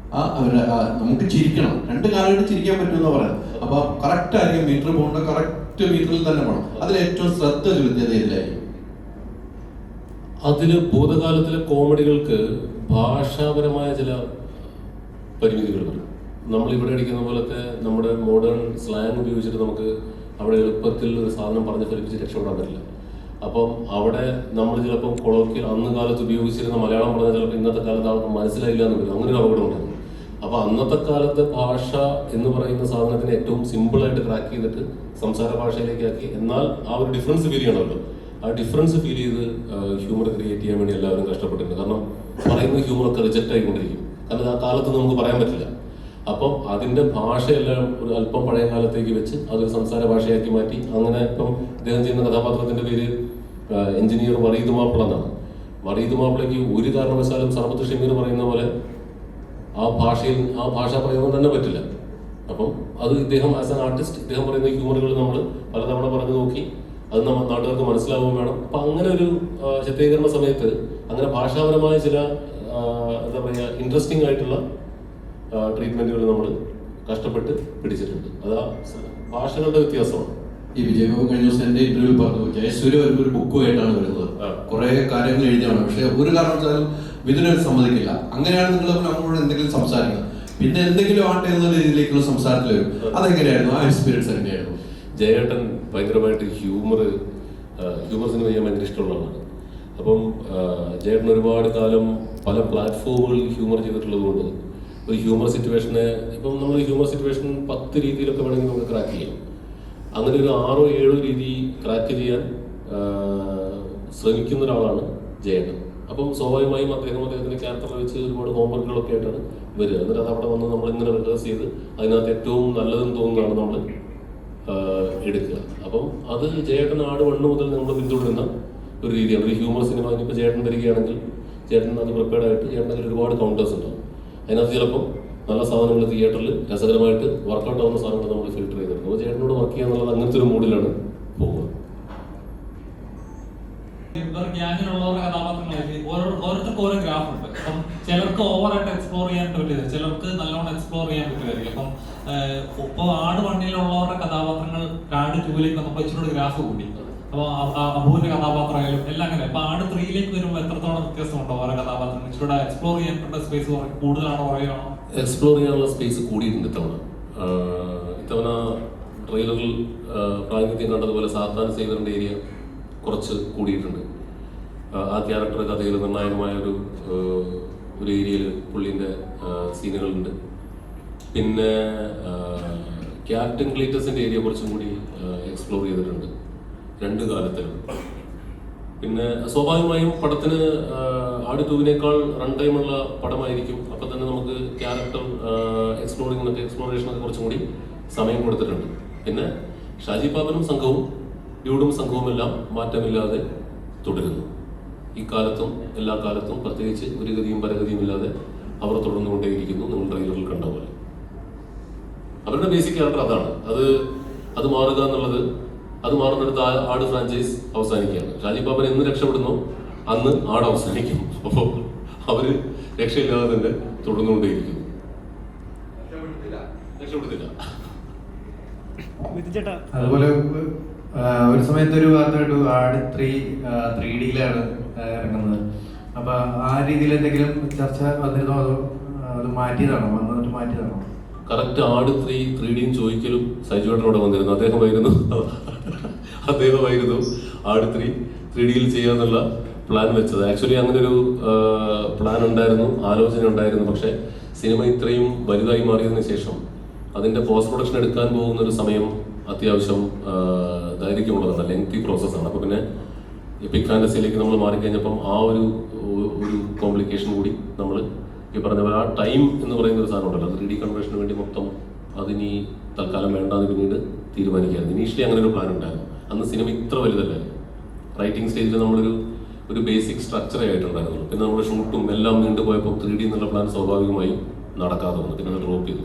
അവരുടെ നമുക്ക് ചിരിക്കണം, 2 കാലഘട്ടം ചിരിക്കാൻ പറ്റുമെന്ന് പറയുന്നത്. അപ്പൊ കറക്റ്റ് ആയിരിക്കും മീറ്റർ പോകേണ്ട, കറക്റ്റ് മീറ്ററിൽ തന്നെ പോകണം. അതിൽ ഏറ്റവും ശ്രദ്ധ ചെലുത്തിയത് ഏതിലായിരിക്കും? അതിൽ ഭൂതകാലത്തിലെ കോമഡികൾക്ക് ഭാഷാപരമായ ചില പരിമിതികൾ വരും. നമ്മളിവിടെ അടിക്കുന്ന പോലത്തെ നമ്മുടെ മോഡേൺ സ്ലാങ് ഉപയോഗിച്ചിട്ട് നമുക്ക് അവിടെ എളുപ്പത്തിൽ ഒരു സാധനം പറഞ്ഞ് ഫലിപ്പിച്ച് രക്ഷപ്പെടാൻ പറ്റില്ല. അപ്പം അവിടെ നമ്മൾ ചിലപ്പം കൊളോക്കിയൽ അന്ന് കാലത്ത് ഉപയോഗിച്ചിരുന്ന മലയാളം പറഞ്ഞാൽ ചിലപ്പോൾ ഇന്നത്തെ കാലത്ത് ആൾക്ക് മനസ്സിലായില്ല എന്ന് വരും. അങ്ങനെ ഒരു അപകടം ഉണ്ടായിരുന്നു. അപ്പോൾ അന്നത്തെ കാലത്ത് ഭാഷ എന്ന് പറയുന്ന സാധനത്തിന് ഏറ്റവും സിമ്പിളായിട്ട് ക്രാക്ക് ചെയ്തിട്ട് സംസാര ഭാഷയിലേക്ക് ആക്കി, എന്നാൽ ആ ഒരു ഡിഫറൻസ് ഫീൽ ചെയ്യണമല്ലോ. ആ ഡിഫറൻസ് ഫീൽ ചെയ്ത് ഹ്യൂമർ ക്രിയേറ്റ് ചെയ്യാൻ വേണ്ടി എല്ലാവരും കഷ്ടപ്പെട്ടിട്ടുണ്ട്. കാരണം പറയുന്ന ഹ്യൂമറൊക്കെ റിജക്റ്റ് ആയിക്കൊണ്ടിരിക്കും. കാരണം ആ കാലത്ത് നമുക്ക് പറയാൻ പറ്റില്ല. അപ്പം അതിൻ്റെ ഭാഷയെല്ലാം ഒരു അല്പം പഴയ കാലത്തേക്ക് വെച്ച് അതൊരു സംസാര ഭാഷയാക്കി മാറ്റി. അങ്ങനെ ഇപ്പം അദ്ദേഹം ചെയ്യുന്ന കഥാപാത്രത്തിൻ്റെ പേര് എഞ്ചിനീയർ വറീദ് മാപ്പിള എന്നാണ്. വറീദ് മാപ്പിളയ്ക്ക് ഒരു കാരണവശാലും സർബത്ത് ഷമീർ പറയുന്ന പോലെ ആ ഭാഷാ പ്രയോഗം തന്നെ പറ്റില്ല. അപ്പം അത് ഇദ്ദേഹം ആസ് ആൻ ആർട്ടിസ്റ്റ് ഇദ്ദേഹം പറയുന്ന ഹ്യൂമറുകൾ നമ്മൾ പലതവണ പറഞ്ഞു നോക്കി, അത് നമ്മൾ നാട്ടുകാർക്ക് മനസ്സിലാവുകയും വേണം. അപ്പം അങ്ങനെ ഒരു ചിത്രീകരണ സമയത്ത് അങ്ങനെ ഭാഷാപരമായ ചില എന്താ പറയുക ഇൻട്രസ്റ്റിംഗ് ആയിട്ടുള്ള ട്രീറ്റ്മെന്റുകൾ നമ്മൾ കഷ്ടപ്പെട്ട് പിടിച്ചിട്ടുണ്ട്. അത് ഭാഷകളുടെ വ്യത്യാസമാണ്. ഈ വിജയബാബു കഴിഞ്ഞ ദിവസം എന്റെ ഇന്റർവ്യൂ പറഞ്ഞു, ജയസൂര്യ ഒരു ബുക്കുമായിട്ടാണ് വരുന്നത്, കുറെ കാര്യങ്ങൾ എഴുതിയാണ്, പക്ഷെ ഒരു കാരണവശാലും മിഥുനത് സമ്മതിക്കില്ല. അങ്ങനെയാണ് നിങ്ങൾ നമ്മളോട് എന്തെങ്കിലും സംസാരിക്കുന്നത്, പിന്നെ എന്തെങ്കിലും ആട്ടെ എന്നുള്ള രീതിയിലേക്കുള്ള സംസാരത്തിൽ വരും. അതെങ്ങനെയായിരുന്നു? ആ എക്സ്പീരിയൻസ് എങ്ങനെയായിരുന്നു? ജയേട്ടൻ ഭയങ്കരമായിട്ട് ഹ്യൂമർ സിനിമ ചെയ്യാൻ ഭയങ്കര ഇഷ്ടമുള്ളതാണ്. അപ്പം ജയേട്ടൻ ഒരുപാട് കാലം പല പ്ലാറ്റ്ഫോമുകളിൽ ഹ്യൂമർ ചെയ്തിട്ടുള്ളത് കൊണ്ട് ഒരു ഹ്യൂമർ സിറ്റുവേഷനെ ഇപ്പം നമ്മൾ ഹ്യൂമർ സിറ്റുവേഷൻ 10 രീതിയിലൊക്കെ വേണമെങ്കിൽ നമുക്ക് ക്രാക്ക് ചെയ്യാം. അങ്ങനെ ഒരു 6 or 7 രീതി ക്രാക്ക് ചെയ്യാൻ ശ്രമിക്കുന്ന ഒരാളാണ് ജയേട്ടൻ. അപ്പം സ്വാഭാവികമായും അദ്ദേഹത്തിന്റെ ക്യാരക്ടറിൽ വെച്ച് ഒരുപാട് ഹോംവർക്കുകളൊക്കെ ആയിട്ടാണ് വരിക. എന്നിട്ട് അത് അവിടെ വന്ന് നമ്മളിങ്ങനെ റിഹേഴ്സ് ചെയ്ത് അതിനകത്ത് ഏറ്റവും നല്ലതെന്ന് തോന്നുന്നതാണ് നമ്മൾ എടുക്കുക. അപ്പം അത് ജയേട്ടൻ ആട് 1 മുതൽ നമ്മൾ പിന്തുടരുന്ന ഒരു രീതിയാണ്. ഒരു ഹ്യൂമർ സിനിമ ഇനിയിപ്പോൾ ചേട്ടൻ വരികയാണെങ്കിൽ ചേട്ടൻ അത് പ്രിപ്പയർഡ് ആയിട്ട് ചേട്ടൻ ഒരുപാട് കൗണ്ടേഴ്സ് ഉണ്ടാവും. അതിനകത്ത് ചിലപ്പം നല്ല സാധനങ്ങൾ തിയേറ്ററിൽ രസകരമായിട്ട് വർക്കൗട്ട് ആവുന്ന സാധനങ്ങൾ നമ്മൾ ഫിൽട്ടർ ചെയ്തെടുക്കും. അപ്പോൾ ചേട്ടനോട് വർക്ക് ചെയ്യാന്നുള്ളത് അങ്ങനത്തെ ഒരു മൂഡിലാണ് പോകുന്നത്. ഗ്യാങ്ങിലുള്ളവരുടെ കഥാപാത്രങ്ങളായിട്ട് ഓരോരുത്തർക്ക് ഓരോ ഗ്രാഫ് ഉണ്ട്. അപ്പം ചിലർക്ക് ഓവറായിട്ട് എക്സ്പ്ലോർ ചെയ്യാൻ പറ്റില്ല, ചിലർക്ക് നല്ലോണം എക്സ്പ്ലോർ ചെയ്യാൻ പറ്റുമായിരിക്കും. അപ്പം ഇപ്പോൾ ആട് 1-ലുള്ളവരുടെ കഥാപാത്രങ്ങൾ ആട് 2-ലേക്ക് വന്നപ്പോൾ ഇച്ചിരി ഗ്രാഫ് കൂടി. അപ്പോൾ അബുവിന്റെ കഥാപാത്രമായാലും എല്ലാം അങ്ങനെ. അപ്പൊ ആട് 3-ലേക്ക് വരുമ്പോൾ എത്രത്തോളം വ്യത്യാസമുണ്ടോ ഓരോ കഥാപാത്രങ്ങൾ? ഇച്ചിരി എക്സ്പ്ലോർ ചെയ്യാനുള്ള സ്പേസ് കൂടുതലാണോ കുറയാണോ? എക്സ്പ്ലോർ ചെയ്യാനുള്ള സ്പേസ് കൂടിയിട്ടുണ്ട് ഇത്തവണ ട്രെയിലറിൽ പ്രാതിനിധ്യം കണ്ടതുപോലെ സാത്താൻ സേവറിന്റെ ഏരിയ കുറച്ച് കൂടിയിട്ടുണ്ട്. ആ ക്യാരക്ടർ കഥയിൽ നിർണായകമായ ഒരു ഏരിയയിൽ പുള്ളിൻ്റെ സീനുകളുണ്ട്. പിന്നെ ക്യാപ്റ്റൻ ക്ലീറ്റസിന്റെ ഏരിയ കുറച്ചും കൂടി എക്സ്പ്ലോർ ചെയ്തിട്ടുണ്ട് 2 കാലത്തിലും. പിന്നെ സ്വാഭാവികമായും പടത്തിന് ആട് 2-നേക്കാൾ റൺ ടൈമുള്ള പടമായിരിക്കും. അപ്പം തന്നെ നമുക്ക് ക്യാരക്ടർ എക്സ്പ്ലോറേഷനൊക്കെ കുറച്ചും കൂടി സമയം കൊടുത്തിട്ടുണ്ട്. പിന്നെ ഷാജി പാപ്പനും സംഘവും ഡ്യൂഡും സംഘവും എല്ലാം മാറ്റമില്ലാതെ തുടരുന്നു. ഈ കാലത്തും എല്ലാ കാലത്തും പ്രത്യേകിച്ച് ഒരു ഗതിയും പരഗതിയും ഇല്ലാതെ അവർ തുടർന്നുകൊണ്ടേയിരിക്കുന്നു. നിങ്ങൾ ട്രെയിലറിൽ കണ്ട പോലെ അവരുടെ ബേസിക് ക്യാരക്ടർ അതാണ്. അത് മാറുക എന്നുള്ളത്, അത് മാറുന്നിടത്ത് ആട് ഫ്രാഞ്ചൈസ് അവസാനിക്കുകയാണ്. ഷാജി പാപ്പൻ എന്ന് രക്ഷപ്പെടുന്നു അന്ന് ആട് അവസാനിക്കും. അപ്പോൾ അവര് രക്ഷയില്ലാതെ തന്നെ തുടർന്നുകൊണ്ടേയിരിക്കുന്നു. രക്ഷപ്പെടുത്തില്ല. അതുപോലെ ഒരു സമയത്ത് ഒരു വാർത്ത കേട്ടു, ആട് 3D-യിലാണ് ഇറങ്ങുന്നത്. അപ്പൊ ആ രീതിയിൽ എന്തെങ്കിലും ചർച്ച വന്നിരുന്നോ, അതോ അത് മാറ്റിയതാണോ? കറക്റ്റ് ആട് 3D ചോദിക്കലും സൈജുവേട്ടനോട് വന്നിരുന്നു. അദ്ദേഹമായിരുന്നു അദ്ദേഹമായിരുന്നു ആട് 3D ചെയ്യാന്നുള്ള പ്ലാൻ വെച്ചത്. ആക്ച്വലി അങ്ങനെ ഒരു പ്ലാൻ ഉണ്ടായിരുന്നു, ആലോചന ഉണ്ടായിരുന്നു. പക്ഷെ സിനിമ ഇത്രയും വലുതായി മാറിയതിനു ശേഷം അതിന്റെ പോസ്റ്റ് പ്രൊഡക്ഷൻ എടുക്കാൻ പോകുന്ന ഒരു സമയം അത്യാവശ്യം ദൈർഘ്യമുള്ളതാണ്, ലെങ്തി പ്രോസസ്സാണ്. അപ്പോൾ പിന്നെ എപ്പിക് ഫാന്റസിയിലേക്ക് നമ്മൾ മാറിക്കഴിഞ്ഞപ്പം ആ ഒരു കോംപ്ലിക്കേഷൻ കൂടി നമ്മൾ ഈ പറഞ്ഞ പോലെ ആ ടൈം എന്ന് പറയുന്ന ഒരു സാധനം ഉണ്ടല്ലോ, 3D കൺവേർഷന് വേണ്ടി മൊത്തം അതിനി തൽക്കാലം വേണ്ടാന്ന് പിന്നീട് തീരുമാനിക്കായിരുന്നു. ഇനീഷ്യലി അങ്ങനെ ഒരു പ്ലാൻ ഉണ്ടായിരുന്നു. അന്ന് സിനിമ ഇത്ര വലുതല്ലായിരുന്നു. റൈറ്റിംഗ് സ്റ്റേജിൽ നമ്മളൊരു ബേസിക് സ്ട്രക്ചറേ ആയിട്ടുണ്ടായിരുന്നുള്ളൂ. പിന്നെ നമ്മുടെ ഷൂട്ടും എല്ലാം നീണ്ടുപോയപ്പോൾ 3D എന്നുള്ള പ്ലാൻ സ്വാഭാവികമായും നടക്കാതെ വന്നു. പിന്നെ അത് ഡ്രോപ്പ് ചെയ്തു.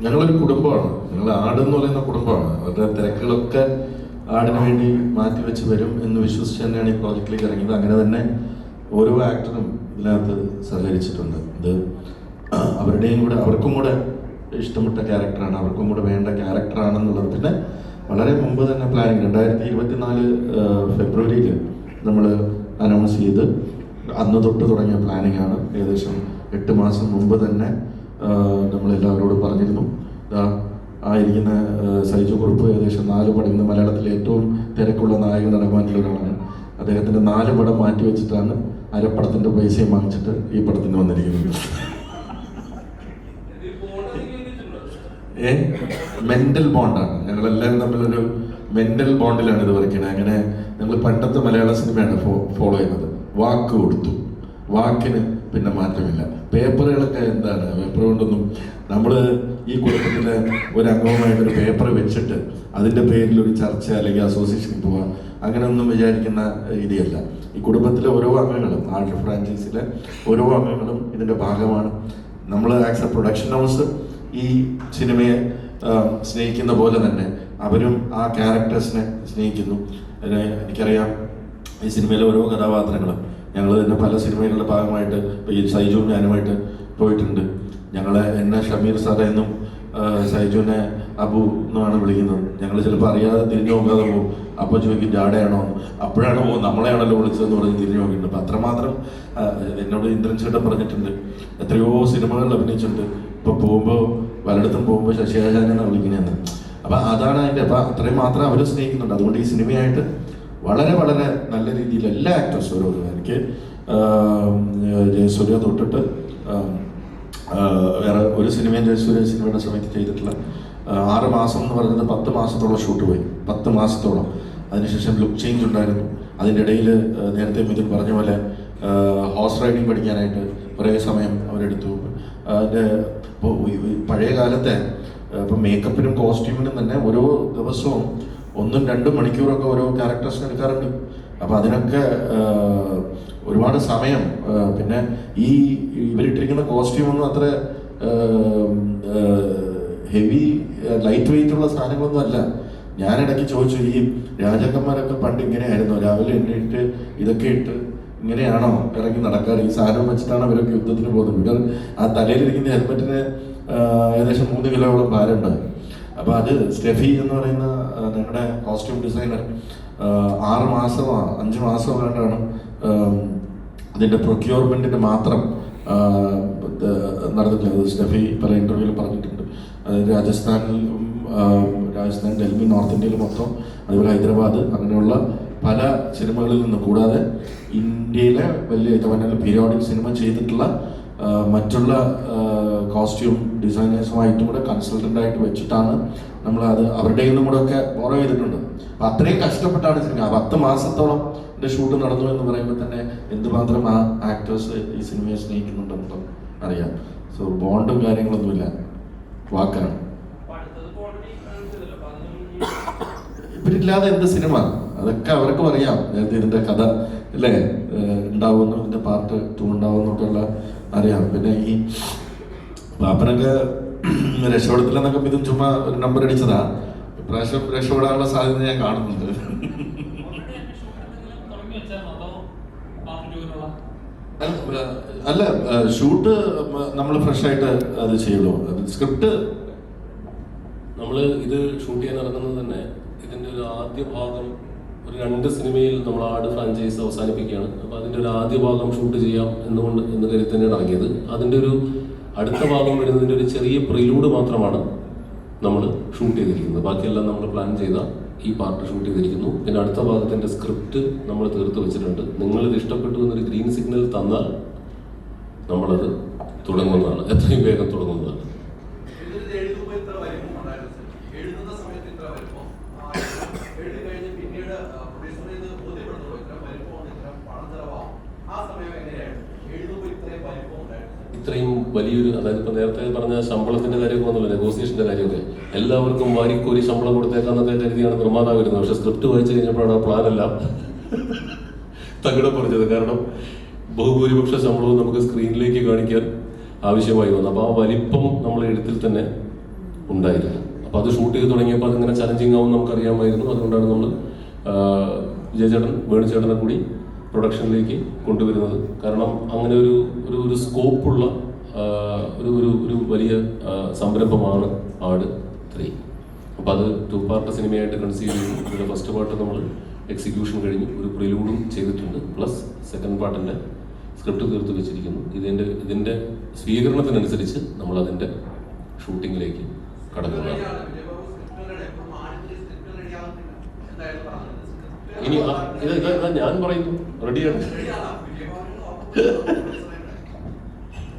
ഞങ്ങളൊരു കുടുംബമാണ്. ഞങ്ങൾ ആടെന്ന് പറയുന്ന കുടുംബമാണ്. അവരുടെ തിരക്കുകളൊക്കെ ആടിന് വേണ്ടി മാറ്റിവെച്ച് വരും എന്ന് വിശ്വസിച്ച് തന്നെയാണ് ഈ പ്രോജക്റ്റിലേക്ക് ഇറങ്ങിയത്. അങ്ങനെ തന്നെ ഓരോ ആക്ടറും ഇതിനകത്ത് സഹകരിച്ചിട്ടുണ്ട്. ഇത് അവരുടെയും കൂടെ, അവർക്കും കൂടെ ഇഷ്ടപ്പെട്ട ക്യാരക്ടറാണ്, അവർക്കും കൂടെ വേണ്ട ക്യാരക്ടറാണെന്നുള്ളത്. പിന്നെ വളരെ മുമ്പ് തന്നെ പ്ലാനിങ് 2024 ഫെബ്രുവരിയിൽ നമ്മൾ അനൗൺസ് ചെയ്ത് അന്ന് തൊട്ട് തുടങ്ങിയ പ്ലാനിങ് ആണ്. ഏകദേശം 8 മാസം മുമ്പ് തന്നെ നമ്മളെല്ലാവരോടും പറഞ്ഞിരുന്നു. ആ ഇരിക്കുന്ന സൈജു കുറുപ്പ് ഏകദേശം 4 പടം, ഇന്ന് മലയാളത്തിലെ ഏറ്റവും തിരക്കുള്ള നായക നടന്മാരിൽ ഒരാളാണ്. അദ്ദേഹത്തിൻ്റെ 4 പടം മാറ്റി വെച്ചിട്ടാണ് അരപ്പടത്തിൻ്റെ പൈസയും വാങ്ങിച്ചിട്ട് ഈ പടത്തിന് വന്നിരിക്കുന്നത്. മെന്റൽ ബോണ്ടാണ്, ഞങ്ങളെല്ലാവരും തമ്മിലൊരു മെന്റൽ ബോണ്ടിലാണ് ഇത് വർക്ക് ചെയ്യുന്നത്. അങ്ങനെ ഞങ്ങൾ പണ്ടത്തെ മലയാള സിനിമയാണ് ഫോളോ ചെയ്യുന്നത്. വാക്ക് കൊടുത്തു, വാക്കിന് പിന്നെ മാറ്റമില്ല. പേപ്പറുകളൊക്കെ എന്താണ്, പേപ്പർ കൊണ്ടൊന്നും നമ്മൾ ഈ കുടുംബത്തിലെ ഒരു അംഗവുമായിട്ടൊരു പേപ്പർ വെച്ചിട്ട് അതിൻ്റെ പേരിൽ ഒരു ചർച്ച അല്ലെങ്കിൽ അസോസിയേഷനിൽ പോവുക അങ്ങനെയൊന്നും വിചാരിക്കുന്ന രീതിയല്ല. ഈ കുടുംബത്തിലെ ഓരോ അംഗങ്ങളും, ആർട്ട് ഫ്രാഞ്ചൈസിലെ ഓരോ അംഗങ്ങളും ഇതിൻ്റെ ഭാഗമാണ്. നമ്മൾ ആസ് എ പ്രൊഡക്ഷൻ ഹൗസ് ഈ സിനിമയെ സ്നേഹിക്കുന്ന പോലെ തന്നെ അവരും ആ ക്യാരക്ടേഴ്സിനെ സ്നേഹിക്കുന്നു. എനിക്കറിയാം ഈ സിനിമയിലെ ഓരോ കഥാപാത്രങ്ങളും ഞങ്ങൾ തന്നെ പല സിനിമകളുടെ ഭാഗമായിട്ട് ഇപ്പോൾ ഈ സൈജുവും ഞാനുമായിട്ട് പോയിട്ടുണ്ട്. എന്നെ ഷമീർ സാറേ എന്നും സൈജുവിനെ അബു എന്നാണ് വിളിക്കുന്നത്. ഞങ്ങൾ ചിലപ്പോൾ അറിയാതെ തിരിഞ്ഞു നോക്കാതെ പോകും. അപ്പോൾ ചോദിക്കും ജാടയാണോ, അപ്പോഴാണ് നമ്മളെയാണല്ലോ വിളിച്ചതെന്ന് പറഞ്ഞ് തിരിഞ്ഞു നോക്കിയിട്ടുണ്ട്. അപ്പം അത്രമാത്രം എന്നോട് ഇന്ദ്രൻ ചേട്ടൻ പറഞ്ഞിട്ടുണ്ട്, എത്രയോ സിനിമകളിൽ അഭിനയിച്ചിട്ടുണ്ട്, ഇപ്പോൾ പോകുമ്പോൾ പലയിടത്തും പോകുമ്പോൾ ശശിരാജാനാണ് വിളിക്കുന്നതെന്ന്. അപ്പം അതാണ് അതിൻ്റെ, അപ്പം അത്രയും മാത്രം അവർ സ്നേഹിക്കുന്നുണ്ട്. അതുകൊണ്ട് ഈ സിനിമയായിട്ട് വളരെ വളരെ നല്ല രീതിയിൽ എല്ലാ ആക്ടേഴ്സും ഓരോ, എനിക്ക് ജയസൂര്യ തൊട്ടിട്ട് വേറെ ഒരു സിനിമയും ജയസൂര്യ സിനിമയുടെ സമയത്ത് ചെയ്തിട്ടില്ല. 6 മാസം എന്ന് പറയുന്നത് 10 മാസത്തോളം ഷൂട്ട് പോയി, 10 മാസത്തോളം. അതിനുശേഷം ലുക്ക് ചേഞ്ച് ഉണ്ടായിരുന്നു. അതിൻ്റെ ഇടയിൽ നേരത്തെ മിഥുൻ പറഞ്ഞ പോലെ ഹോഴ്സ് റൈഡിങ് പഠിക്കാനായിട്ട് കുറേ സമയം അവരെടുത്തു. അതിൻ്റെ പഴയ കാലത്തെ ഇപ്പം മേക്കപ്പിനും കോസ്റ്റ്യൂമിനും തന്നെ ഓരോ ദിവസവും 1-2 മണിക്കൂറൊക്കെ ഓരോ ക്യാരക്ടേഴ്സിന് എടുക്കാറുണ്ട്. അപ്പം അതിനൊക്കെ ഒരുപാട് സമയം. പിന്നെ ഇവരിട്ടിരിക്കുന്ന കോസ്റ്റ്യൂമൊന്നും അത്ര ഹെവി ലൈറ്റ് വെയിറ്റ് ഉള്ള സാധനങ്ങളൊന്നും അല്ല. ഞാനിടയ്ക്ക് ചോദിച്ചു, ഈ രാജാക്കന്മാരൊക്കെ പണ്ട് ഇങ്ങനെയായിരുന്നു, രാവിലെ എണ്ണീട്ട് ഇതൊക്കെ ഇട്ട് ഇങ്ങനെയാണോ ഇറങ്ങി നടക്കാറ്? ഈ സാധനം വെച്ചിട്ടാണ് അവരൊക്കെ യുദ്ധത്തിന് പോകുന്നത്. ഇവർ ആ തലയിലിരിക്കുന്ന ഹെൽമെറ്റിന് ഏകദേശം 3 കിലോയോളം ഭാരമുണ്ട്. അപ്പോൾ അത് സ്റ്റെഫി എന്ന് പറയുന്ന ഞങ്ങളുടെ കോസ്റ്റ്യൂം ഡിസൈനർ 6 മാസമോ 5 മാസമോ കണ്ടാണ് അതിൻ്റെ പ്രൊക്യൂർമെൻറ്റിന് മാത്രം നടന്നിട്ടുള്ളത്. സ്റ്റെഫി പല ഇൻ്റർവ്യൂവിൽ പറഞ്ഞിട്ടുണ്ട്. രാജസ്ഥാൻ, ഡൽഹി, നോർത്ത് ഇന്ത്യയിൽ മൊത്തം, അതുപോലെ ഹൈദരാബാദ്, അങ്ങനെയുള്ള പല സിനിമകളിൽ നിന്ന് കൂടാതെ ഇന്ത്യയിലെ വലിയ പീരിയോഡിക് സിനിമ ചെയ്തിട്ടുള്ള മറ്റുള്ള കോസ്റ്റ്യൂം ഡിസൈനേഴ്സുമായിട്ടും കൂടെ കൺസൾട്ടൻ്റായിട്ട് വെച്ചിട്ടാണ് നമ്മൾ അത് അവരുടെ നിന്നും കൂടെ ഒക്കെ ഫോളോ ചെയ്തിട്ടുണ്ട്. അപ്പം അത്രയും കഷ്ടപ്പെട്ടാണ് സിനിമ. 10 മാസത്തോളം ഷൂട്ട് നടന്നു എന്ന് പറയുമ്പോൾ തന്നെ എന്തുമാത്രം ആ ആക്ടേഴ്സ് ഈ സിനിമയെ സ്നേഹിക്കുന്നുണ്ടെന്ന് അറിയാം. സോ ബോണ്ടും കാര്യങ്ങളൊന്നുമില്ല, വാക്കാണ്. ഇവരില്ലാതെ എന്ത് സിനിമ, അതൊക്കെ അവർക്കും അറിയാം. നേരത്തെ ഇതിൻ്റെ കഥ അല്ലേ ഉണ്ടാവുമെന്നും ഇതിൻ്റെ പാർട്ട് 2 ഉണ്ടാവുമെന്നൊക്കെയുള്ള അറിയാം. പിന്നെ ഈ പാപ്പനൊക്കെ രക്ഷപ്പെടത്തില്ലെന്നൊക്കെ ഇതും ചുമ്മാ ഒരു നമ്പർ അടിച്ചതാ. ഇപ്രാവശ്യം രക്ഷപ്പെടാനുള്ള സാധ്യത ഞാൻ കാണുന്നുണ്ട്. അല്ല, ഷൂട്ട് നമ്മൾ ഫ്രഷ് ആയിട്ട് അത് ചെയ്യുള്ളൂ. സ്ക്രിപ്റ്റ് നമ്മൾ ഇത് ഷൂട്ട് ചെയ്യാൻ ഇറങ്ങുന്നത് തന്നെ ഇതിൻ്റെ ഒരു ആദ്യ ഭാഗം ഒരു 2 സിനിമയിൽ നമ്മൾ ആട് ഫ്രാഞ്ചൈസ് അവസാനിപ്പിക്കുകയാണ്. അപ്പോൾ അതിൻ്റെ ഒരു ആദ്യ ഭാഗം ഷൂട്ട് ചെയ്യാം എന്ന് കരുതി തന്നെയാണ് ഇറങ്ങിയത്. അതിൻ്റെ ഒരു അടുത്ത ഭാഗം വരുന്നതിൻ്റെ ഒരു ചെറിയ പ്രിലൂഡ് മാത്രമാണ് നമ്മൾ ഷൂട്ട് ചെയ്തിരിക്കുന്നത്. ബാക്കിയെല്ലാം നമ്മൾ പ്ലാൻ ചെയ്ത ഈ പാർട്ട് ഷൂട്ട് ചെയ്തിരിക്കുന്നു. പിന്നെ അടുത്ത ഭാഗത്തിൻ്റെ സ്ക്രിപ്റ്റ് നമ്മൾ തീർത്ത് വെച്ചിട്ടുണ്ട്. നിങ്ങളിത് ഇഷ്ടപ്പെട്ടു എന്നൊരു ഗ്രീൻ സിഗ്നൽ തന്നാൽ നമ്മളത് തുടങ്ങുന്നതാണ്, എത്രയും വേഗം തുടങ്ങുന്നതാണ്. ഇത്രയും വലിയൊരു, അതായത് ഇപ്പൊ നേരത്തെ പറഞ്ഞ ശമ്പളത്തിന്റെ കാര്യമൊക്കെ വന്നല്ലോ, നെഗോസിയേഷന്റെ കാര്യമൊക്കെ എല്ലാവർക്കും വാരിക്കോരി ശമ്പളം കൊടുത്തേക്കാന്നൊക്കെ കരുതിയാണ് നിർമ്മാതാവ് വരുന്നത്. പക്ഷെ സ്ക്രിപ്റ്റ് വായിച്ചു കഴിഞ്ഞപ്പോഴാണ് ആ പ്ലാനെല്ലാം തകിടം പറഞ്ഞത്. കാരണം ബഹുഭൂരിപക്ഷ ശമ്പളവും നമുക്ക് സ്ക്രീനിലേക്ക് കാണിക്കാൻ ആവശ്യമായി വന്നു. അപ്പോൾ ആ വലിപ്പം നമ്മൾ എഴുത്തിൽ തന്നെ ഉണ്ടായിരുന്നു. അപ്പോൾ അത് ഷൂട്ട് ചെയ്ത് തുടങ്ങിയപ്പോൾ അതിങ്ങനെ ചലഞ്ചിങ് ആവും നമുക്കറിയാമായിരുന്നു. അതുകൊണ്ടാണ് നമ്മൾ വിജയചേട്ടൻ വേണുചേട്ടനെ കൂടി പ്രൊഡക്ഷനിലേക്ക് കൊണ്ടുവരുന്നത്. കാരണം അങ്ങനെ ഒരു സ്കോപ്പുള്ള ഒരു വലിയ സംരംഭമാണ് ആട് 3. അപ്പോൾ അത് 2 പാർട്ട് സിനിമയായിട്ട് കൺസീവ് ചെയ്തു. ഇതിൻ്റെ ഫസ്റ്റ് പാർട്ട് നമ്മൾ എക്സിക്യൂഷൻ കഴിഞ്ഞു, ഒരു പ്രിലൂഡും ചെയ്തിട്ടുണ്ട്. പ്ലസ് സെക്കൻഡ് പാർട്ടിൻ്റെ സ്ക്രിപ്റ്റ് തീർത്ത് വെച്ചിരിക്കുന്നു. ഇതിൻ്റെ സ്വീകരണത്തിനനുസരിച്ച് നമ്മൾ അതിൻ്റെ ഷൂട്ടിങ്ങിലേക്ക് കടക്കുന്നതാണ്. ഇനി ഇത് ഞാൻ പറയുന്നു, റെഡിയാണ്.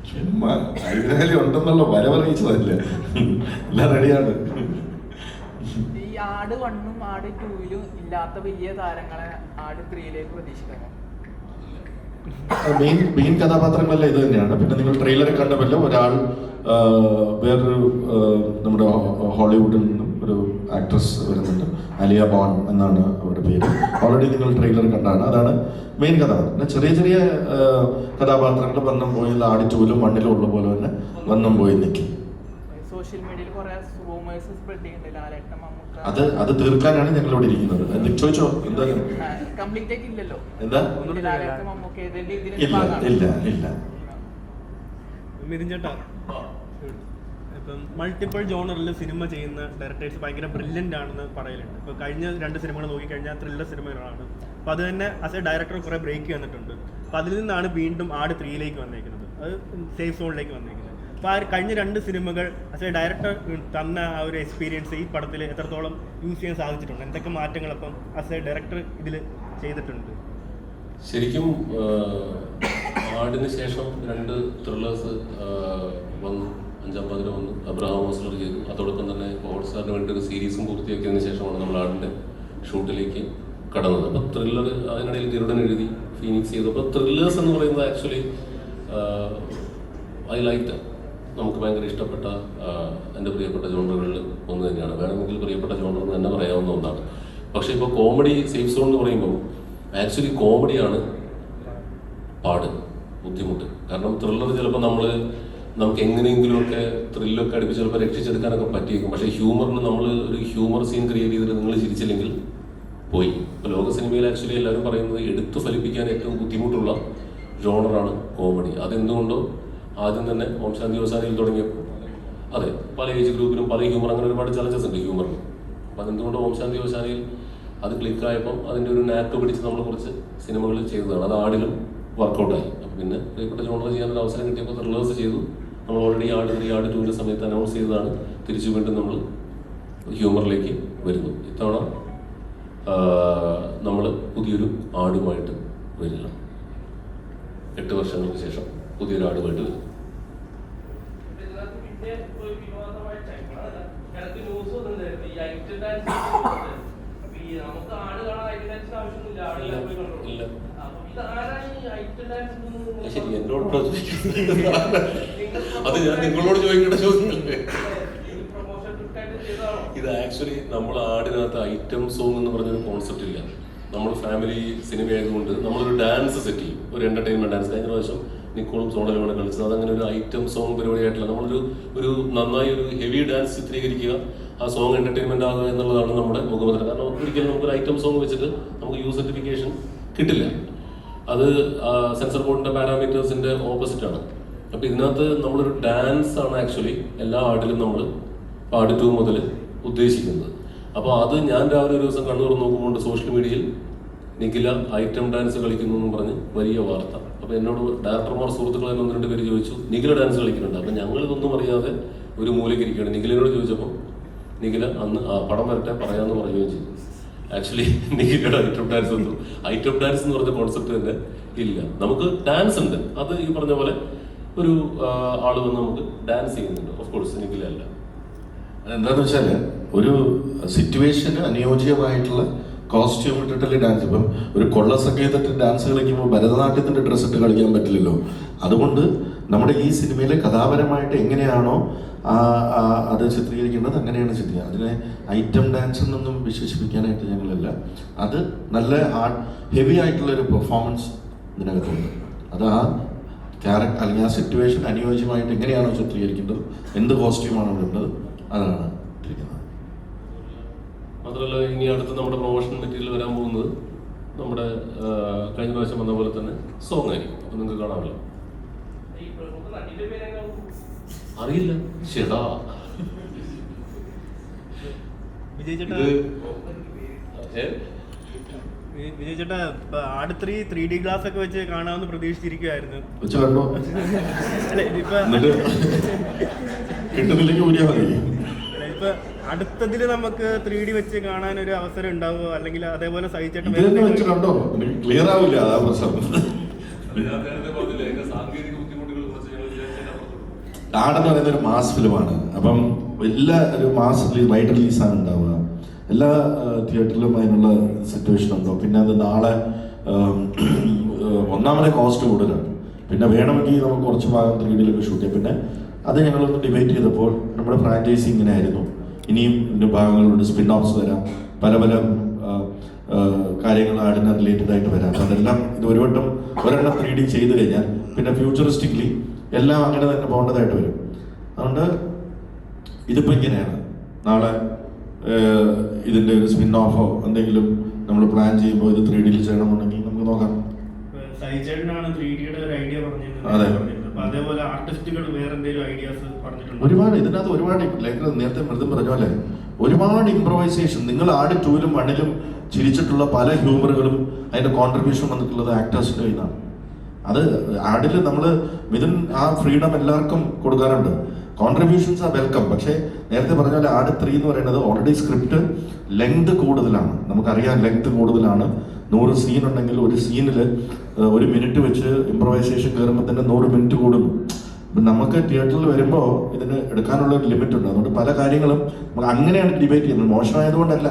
ചുമ്മാ ഹൈദരാലി ഉണ്ടെന്നുള്ള വരവറിയിച്ചതല്ലേ, എല്ലാം റെഡിയാണ്. ഈ ആട് 1ഉം ആട് 2ലും ഇല്ലാത്ത വലിയ താരങ്ങളെ ആട് 3യിലേക്ക് പ്രതീക്ഷിക്കണം. മെയിൻ കഥാപാത്രങ്ങളെല്ലാം ഇത് തന്നെയാണ്. പിന്നെ നിങ്ങൾ ട്രെയിലറിൽ കണ്ടമല്ലോ, ഒരാൾ വേറൊരു നമ്മുടെ ഹോളിവുഡിൽ നിന്നും ഒരു ആക്ട്രസ് വരുന്നുണ്ട്, അലിയ ബോൺ എന്നാണ് അവരുടെ പേര്. ഓൾറെഡി നിങ്ങൾ ട്രെയിലർ കണ്ടാണ്. അതാണ് മെയിൻ കഥാപാത്രം. ചെറിയ ചെറിയ കഥാപാത്രങ്ങൾ വന്നും പോയി ആട് 2ലും 1ലും ഉള്ള പോലെ തന്നെ വന്നും പോയി നിൽക്കും. സോഷ്യൽ മീഡിയയിൽ കുറെ റൂമേഴ്സ് സ്പ്രെഡ് ചെയ്യുന്നുണ്ട് ലാലേട്ടൻ മമ്മൂക്ക. അത് തീർക്കാനാണ് ഞങ്ങൾ ഇവിടെ ഇരിക്കുന്നത്. ചോദിച്ചോ, എന്താ കംപ്ലീറ്റ് ഇല്ലല്ലോ, എന്താ? ലാലേട്ടൻ മമ്മൂക്ക ഇല്ല. മിഥുൻ ചേട്ടാ, ഇപ്പം മൾട്ടിപ്പിൾ ജോണറിൽ സിനിമ ചെയ്യുന്ന ഡയറക്ടേഴ്സ് ഭയങ്കര ബ്രില്യൻ്റ് ആണെന്ന് പറയലുണ്ട്. ഇപ്പോൾ കഴിഞ്ഞ 2 സിനിമകൾ നോക്കിക്കഴിഞ്ഞാൽ ത്രില്ലർ സിനിമകളാണ്. അപ്പോൾ അത് തന്നെ ആസ് എ ഡയറക്ടർ കുറേ ബ്രേക്ക് വന്നിട്ടുണ്ട്. അപ്പോൾ അതിൽ നിന്നാണ് വീണ്ടും ആട് 3യിലേക്ക് വന്നേക്കുന്നത്, അത് സേഫ് സോണിലേക്ക് വന്നേക്കുന്നത്. അപ്പോൾ ആ കഴിഞ്ഞ 2 സിനിമകൾ ആസ് എ ഡയറക്ടർ തന്ന ആ ഒരു എക്സ്പീരിയൻസ് ഈ പടത്തിൽ എത്രത്തോളം യൂസ് ചെയ്യാൻ സാധിച്ചിട്ടുണ്ട്? എന്തൊക്കെ മാറ്റങ്ങൾ അപ്പം ആസ് എ ഡയറക്ടർ ഇതിൽ ചെയ്തിട്ടുണ്ട്? ശരിക്കും ആടിന് ശേഷം 2 ത്രില്ലേഴ്സ് വന്നു. 5-ാം പതിന് വന്നു, അബ്രഹാം ഹോസ്ലർ ചെയ്തു. അതോടൊപ്പം തന്നെ ഹോട്ട്സ്റ്റാറിന് വേണ്ടി ഒരു സീരീസും പൂർത്തിയാക്കിയതിന് ശേഷമാണ് നമ്മൾ ആടിൻ്റെ ഷൂട്ടിലേക്ക് കടന്നത്. അപ്പോൾ ത്രില്ലർ അതിനിടയിൽ ഗരുഡൻ എഴുതി, ഫീനിക്സ് ചെയ്തു. അപ്പോൾ ത്രില്ലേഴ്സ് എന്ന് പറയുന്നത് ആക്ച്വലി ഐ ലൈക്ക് ദം. നമുക്ക് ഭയങ്കര ഇഷ്ടപ്പെട്ട എൻ്റെ പ്രിയപ്പെട്ട ജോണറുകളിൽ ഒന്ന് തന്നെയാണ്. വേണമെങ്കിൽ പ്രിയപ്പെട്ട ജോണർ എന്ന് തന്നെ പറയാവുന്ന ഒന്നാണ്. പക്ഷേ ഇപ്പോൾ കോമഡി സേഫ് സോൺ എന്ന് പറയുമ്പോൾ ആക്ച്വലി കോമഡിയാണ് പാട്, ബുദ്ധിമുട്ട്. കാരണം ത്രില്ലർ ചിലപ്പോൾ നമുക്ക് എങ്ങനെയെങ്കിലുമൊക്കെ ത്രില്ലൊക്കെ അടുപ്പിച്ച് ചിലപ്പോൾ രക്ഷിച്ചെടുക്കാനൊക്കെ പറ്റിയേക്കും. പക്ഷേ ഹ്യൂമറിന് നമ്മൾ ഒരു ഹ്യൂമർ സീൻ ക്രിയേറ്റ് ചെയ്തിട്ട് നിങ്ങൾ ചിരിച്ചില്ലെങ്കിൽ പോയി. ഇപ്പോൾ ലോക സിനിമയിൽ ആക്ച്വലി എല്ലാവരും പറയുന്നത് എടുത്തു ഫലിപ്പിക്കാൻ ഏറ്റവും ബുദ്ധിമുട്ടുള്ള ജോണറാണ് കോമഡി. അതെന്തുകൊണ്ടോ ആദ്യം തന്നെ ഓം ശാന്തി ഓശാനിയിൽ തുടങ്ങിയപ്പോൾ അതെ പല ഏജ് ഗ്രൂപ്പിലും പല ഹ്യൂമർ, അങ്ങനെ ഒരുപാട് ചലഞ്ചസ് ഉണ്ട് ഹ്യൂമറിന്. അപ്പോൾ അതെന്തുകൊണ്ടോ ഓം ശാന്തി ഓശാനിയിൽ അത് ക്ലിക്കായപ്പം അതിൻ്റെ ഒരു നാക്ക് പിടിച്ച് നമ്മൾ കുറച്ച് സിനിമകൾ ചെയ്തതാണ്. അത് ആടിലും വർക്കൗട്ടായി. അപ്പോൾ പിന്നെ പ്രിയപ്പെട്ട ജോണർ ചെയ്യാനൊരു അവസരം കിട്ടിയപ്പോൾ ത്രില്ലേഴ്സ് ചെയ്തു. നമ്മൾ ഓൾറെഡി ആട് 2ന്റെ സമയത്ത് അനൗൺസ് ചെയ്തതാണ്. തിരിച്ചു വീണ്ടും നമ്മൾ ഹ്യൂമറിലേക്ക് വരുന്നു. ഇത്തവണ നമ്മൾ പുതിയൊരു ആടുമായിട്ട് വരില്ല. 8 വർഷങ്ങൾക്ക് ശേഷം പുതിയൊരു ആടുമായിട്ട് വരും. ഇല്ല, ശരി, എന്നോട് അത് ഞാൻ നിങ്ങളോട് ചോദിക്കേണ്ട ചോദ്യമല്ലേ. ഇത് ആക്ച്വലി നമ്മൾ ആടിനകത്ത് ഐറ്റം സോങ് എന്ന് പറഞ്ഞൊരു കോൺസെപ്റ്റ് ഇല്ല. നമ്മൾ ഫാമിലി സിനിമ ആയതുകൊണ്ട് നമ്മളൊരു ഡാൻസ് സെറ്റ് ചെയ്യും, ഒരു എന്റർടൈൻമെന്റ് ഡാൻസ്. കഴിഞ്ഞ പ്രാവശ്യം നിക്കോളും സോണലുമാണ് കളിച്ചത്. അതങ്ങനെ ഒരു ഐറ്റം സോങ് പരിപാടിയായിട്ടില്ല. നമ്മളൊരു നന്നായി ഒരു ഹെവി ഡാൻസ് ചിത്രീകരിക്കുക, ആ സോങ് എന്റർടൈൻമെന്റ് ആകുക എന്നുള്ളതാണ് നമ്മുടെ മുഖമുദ്ര. കാരണം ഒരിക്കലും നമുക്കൊരു ഐറ്റം സോങ് വെച്ചിട്ട് നമുക്ക് യു സർട്ടിഫിക്കേഷൻ കിട്ടില്ല. അത് സെൻസർ ബോർഡിന്റെ പാരാമീറ്റേഴ്സിന്റെ ഓപ്പോസിറ്റ് ആണ്. അപ്പൊ ഇതിനകത്ത് നമ്മളൊരു ഡാൻസ് ആണ് ആക്ച്വലി എല്ലാ ആടിലും നമ്മൾ ആട് 2 മുതൽ ഉദ്ദേശിക്കുന്നത്. അപ്പോൾ അത് ഞാൻ രാവിലെ ഒരു ദിവസം കണ്ണൂർ നോക്കുമ്പോൾ സോഷ്യൽ മീഡിയയിൽ നിഖില ഐറ്റം ഡാൻസ് കളിക്കുന്നു എന്ന് പറഞ്ഞ് വലിയ വാർത്ത. അപ്പോൾ എന്നോട് ഡയറക്ടർമാർ സുഹൃത്തുക്കൾ തന്നെ 1-2 പേര് ചോദിച്ചു, നിഖില ഡാൻസ് കളിക്കുന്നുണ്ട്. അപ്പം ഞങ്ങളിതൊന്നും അറിയാതെ ഒരു മൂലയ്ക്ക് ഇരിക്കുകയാണ്. നിഖിലിനോട് ചോദിച്ചപ്പോൾ നിഖില അന്ന് പടം വരട്ടെ പറയാമെന്ന് പറയുകയും ചെയ്തു. ആക്ച്വലി നിഖിലയുടെ ഐറ്റം ഡാൻസ് ഒന്നും ഐറ്റം ഡാൻസ് എന്ന് പറഞ്ഞ കോൺസെപ്റ്റ് തന്നെ ഇല്ല. നമുക്ക് ഡാൻസ് ഉണ്ട്, അത് ഈ പറഞ്ഞ പോലെ ഒരു ആള് വന്ന് നമുക്ക് ഡാൻസ് ചെയ്യുന്നുണ്ട്. ഓഫ് കോഴ്സ് നിഖിലല്ല. എന്താന്ന് വെച്ചാൽ ഒരു സിറ്റുവേഷന് അനുയോജ്യമായിട്ടുള്ള കോസ്റ്റ്യൂം ഇട്ടിട്ടല്ലേ ഡാൻസ്. ഇപ്പം ഒരു കൊള്ളസൊക്കെ ചെയ്തിട്ട് ഡാൻസ് കളിക്കുമ്പോൾ ഭരതനാട്യത്തിന്റെ ഡ്രസ്സ് ഇട്ട് കളിക്കാൻ പറ്റില്ലല്ലോ. അതുകൊണ്ട് നമ്മുടെ ഈ സിനിമയിൽ കഥാപരമായിട്ട് എങ്ങനെയാണോ അത് ചിത്രീകരിക്കേണ്ടത് അങ്ങനെയാണ് ചിത്രീകരിക്കുക. അതിനെ ഐറ്റം ഡാൻസ് എന്നൊന്നും വിശേഷിപ്പിക്കാനായിട്ട് ഞങ്ങളില്ല. അത് നല്ല ഹെവി ആയിട്ടുള്ള ഒരു പെർഫോമൻസ് ഇതിനകത്തുണ്ട്. അത് ആ ക്യാരക്ടർ അല്ലെങ്കിൽ ആ സിറ്റുവേഷൻ അനുയോജ്യമായിട്ട് എങ്ങനെയാണോ ചിത്രീകരിക്കേണ്ടത്, എന്ത് കോസ്റ്റ്യൂമാണ് ഇടുന്നത്, അതാണ് ഇട്ടിരിക്കുന്നത്. മാത്രമല്ല ഇനി അടുത്ത് നമ്മുടെ പ്രൊമോഷൻ മെറ്റീരിയൽ വരാൻ പോകുന്നത് നമ്മുടെ കഴിഞ്ഞ പ്രാവശ്യം വന്ന പോലെ തന്നെ സോങ് ആയിരിക്കും. അപ്പൊ നിങ്ങൾക്ക് കാണാമല്ലോ. അറിയില്ല ചേട്ടാ. വിജയ് ചേട്ടാ, വിജയ് ചേട്ടാ ആട് 3D ഗ്ലാസ് ഒക്കെ വെച്ച് കാണാമെന്ന് പ്രതീക്ഷിച്ചിരിക്കുവായിരുന്നു. ഇപ്പൊ അടുത്തതില് നമുക്ക് 3D വെച്ച് കാണാൻ ഒരു അവസരം ഉണ്ടാവുമോ, അല്ലെങ്കിൽ അതേപോലെ സഹിച്ചേട്ടൻ ക്ലിയർ ആവില്ല. അതാ പ്രശ്നം. ആടെന്ന് പറയുന്ന ഒരു മാസ് ഫിലിമാണ്. അപ്പം എല്ലാ ഒരു മാസ് വൈഡ് റിലീസാണ് ഉണ്ടാവുക. എല്ലാ തിയേറ്ററിലും അതിനുള്ള സിറ്റുവേഷൻ ഉണ്ടോ. പിന്നെ അത് നാളെ ഒന്നാമത്തെ കോസ്റ്റ് കൂടുതലാണ്. പിന്നെ വേണമെങ്കിൽ നമുക്ക് കുറച്ച് ഭാഗം 3Dയിലൊക്കെ ഷൂട്ട് ചെയ്യാം. പിന്നെ അത് ഞങ്ങളൊന്ന് ഡിബേറ്റ് ചെയ്തപ്പോൾ നമ്മുടെ ഫ്രാഞ്ചൈസി ഇങ്ങനെ ആയിരുന്നു, ഇനിയും ഇതിൻ്റെ ഭാഗങ്ങളുണ്ട്, സ്പിൻ ഓഫ്സ് വരാം, പല പല കാര്യങ്ങൾ ആടിന് റിലേറ്റഡ് ആയിട്ട് വരാം. അപ്പം അതെല്ലാം ഇത് ഒരെണ്ണം 3D ചെയ്ത് കഴിഞ്ഞാൽ പിന്നെ ഫ്യൂച്ചറിസ്റ്റിക്കലി എല്ലാം അങ്ങനെ തന്നെ പോകേണ്ടതായിട്ട് വരും. അതുകൊണ്ട് ഇതിപ്പോൾ ഇങ്ങനെയാണ്. നാളെ ഇതിൻ്റെ ഒരു സ്പിൻ ഓഫോ എന്തെങ്കിലും നമ്മൾ പ്ലാൻ ചെയ്യുമ്പോൾ ഇത് 3Dയിൽ ചെയ്യണമെന്നുണ്ടെങ്കിൽ നമുക്ക് നോക്കാം. ഒരുപാട് ഇതിനകത്ത് ഒരുപാട് നേരത്തെ മൃദം പറഞ്ഞ പോലെ ഒരുപാട് ഇംപ്രവൈസേഷൻ. നിങ്ങൾ ആട് 2-ലും 1-ലും ചിരിച്ചിട്ടുള്ള പല ഹ്യൂമറുകളും അതിന്റെ കോൺട്രിബ്യൂഷൻ വന്നിട്ടുള്ളത് ആക്ടേഴ്സിന്റെ കയ്യിലാണ്. അത് ആഡിൽ നമ്മൾ വിതിൻ ആ ഫ്രീഡം എല്ലാവർക്കും കൊടുക്കാറുണ്ട്. കോൺട്രിബ്യൂഷൻസ് ആ വെൽക്കം. പക്ഷേ നേരത്തെ പറഞ്ഞ പോലെ ആട് 3 എന്ന് പറയുന്നത് ഓൾറെഡി സ്ക്രിപ്റ്റ് ലെങ്ത് കൂടുതലാണ്. നമുക്കറിയാം ലെങ്ത് കൂടുതലാണ്. 100 സീൻ ഉണ്ടെങ്കിൽ ഒരു സീനിൽ 1 മിനിറ്റ് വെച്ച് ഇംപ്രവൈസേഷൻ കയറുമ്പോൾ തന്നെ 100 മിനിറ്റ് കൂടുന്നു. നമുക്ക് തിയേറ്ററിൽ വരുമ്പോൾ ഇതിന് എടുക്കാനുള്ള ഒരു ലിമിറ്റ് ഉണ്ട്. അതുകൊണ്ട് പല കാര്യങ്ങളും നമുക്ക് അങ്ങനെയാണ് ഡിബേറ്റ് ചെയ്യുന്നത്. മോശമായതുകൊണ്ടല്ല,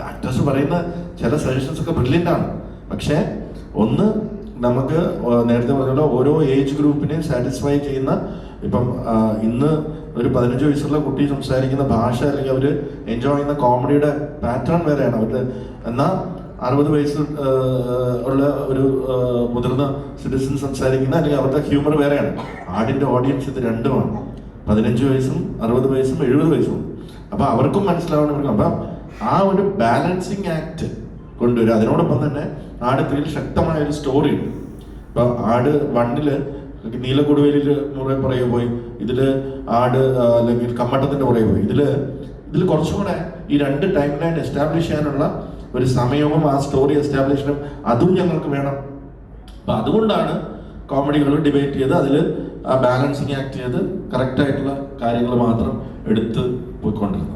ആക്ടേഴ്സ് പറയുന്ന ചില സജഷൻസ് ഒക്കെ ബ്രില്യൻ്റ് ആണ്. പക്ഷേ ഒന്ന് നമുക്ക് നേരത്തെ പറഞ്ഞല്ലോ ഓരോ ഏജ് ഗ്രൂപ്പിനെ സാറ്റിസ്ഫൈ ചെയ്യുന്ന, ഇപ്പം ഇന്ന് ഒരു 15 വയസ്സുള്ള കുട്ടി സംസാരിക്കുന്ന ഭാഷ അല്ലെങ്കിൽ അവർ എൻജോയ് ചെയ്യുന്ന കോമഡിയുടെ പാറ്റേൺ വേറെയാണ് അവരുടെ. എന്നാൽ 60 വയസ്സ് ഉള്ള ഒരു മുതിർന്ന സിറ്റിസൺ സംസാരിക്കുന്ന അല്ലെങ്കിൽ അവരുടെ ഹ്യൂമർ വേറെയാണ്. ആടിന്റെ ഓഡിയൻസ് ഇത് രണ്ടുമാണ്. 15 വയസ്സും 60 വയസ്സും 70 വയസ്സും. അപ്പൊ അവർക്കും മനസ്സിലാവണം. അപ്പൊ ആ ഒരു ബാലൻസിങ് ആക്ട് കൊണ്ടുവരും. അതിനോടൊപ്പം തന്നെ ആട് 3 ശക്തമായ ഒരു സ്റ്റോറി ഉണ്ട്. ഇപ്പൊ ആട് 1-ല് നീലക്കൊടുവേലിൽ പുറകെ പോയി, ഇതില് ആട് അല്ലെങ്കിൽ കമ്മട്ടത്തിന്റെ പുറകെ പോയി. ഇതിൽ കുറച്ചും കൂടെ ഈ 2 ടൈം ലൈൻ എസ്റ്റാബ്ലിഷ് ചെയ്യാനുള്ള ഒരു സമയവും ആ സ്റ്റോറി എസ്റ്റാബ്ലിഷനും അതും ഞങ്ങൾക്ക് വേണം. അപ്പൊ അതുകൊണ്ടാണ് കോമഡികൾ ഡിബേറ്റ് ചെയ്ത് അതിൽ ആ ബാലൻസിങ് ആക്ട് ചെയ്ത് കറക്റ്റ് ആയിട്ടുള്ള കാര്യങ്ങൾ മാത്രം എടുത്ത് പോയിക്കൊണ്ടിരുന്നത്.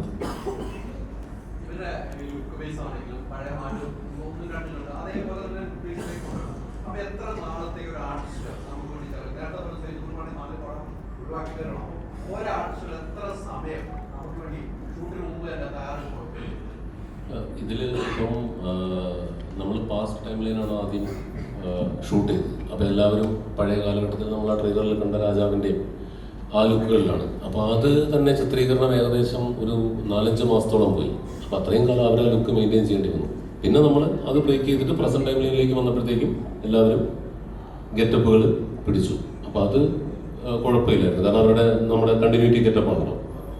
ഇതില് ഇപ്പം നമ്മൾ പാസ്റ്റ് ടൈം ലൈനാണ് ആദ്യം ഷൂട്ട് ചെയ്തത്. അപ്പോൾ എല്ലാവരും പഴയ കാലഘട്ടത്തിൽ നമ്മൾ ആ ട്രെയിലറിൽ കണ്ട രാജാവിൻ്റെയും ആ ലുക്കുകളിലാണ്. അപ്പോൾ അത് തന്നെ ചിത്രീകരണം ഏകദേശം ഒരു 4-5 മാസത്തോളം പോയി. അപ്പോൾ അത്രയും കാലം അവരെ ലുക്ക് മെയിൻറ്റെയിൻ ചെയ്യേണ്ടി വന്നു. പിന്നെ നമ്മൾ അത് ബ്രേക്ക് ചെയ്തിട്ട് പ്രസന്റ് ടൈം ലൈനിലേക്ക് വന്നപ്പോഴത്തേക്കും എല്ലാവരും ഗെറ്റപ്പുകൾ പിടിച്ചു. അപ്പോൾ അത് കുഴപ്പമില്ലായിരുന്നു, കാരണം അവരുടെ നമ്മുടെ കണ്ടിന്യൂറ്റി ഗെറ്റപ്പാണല്ലോ.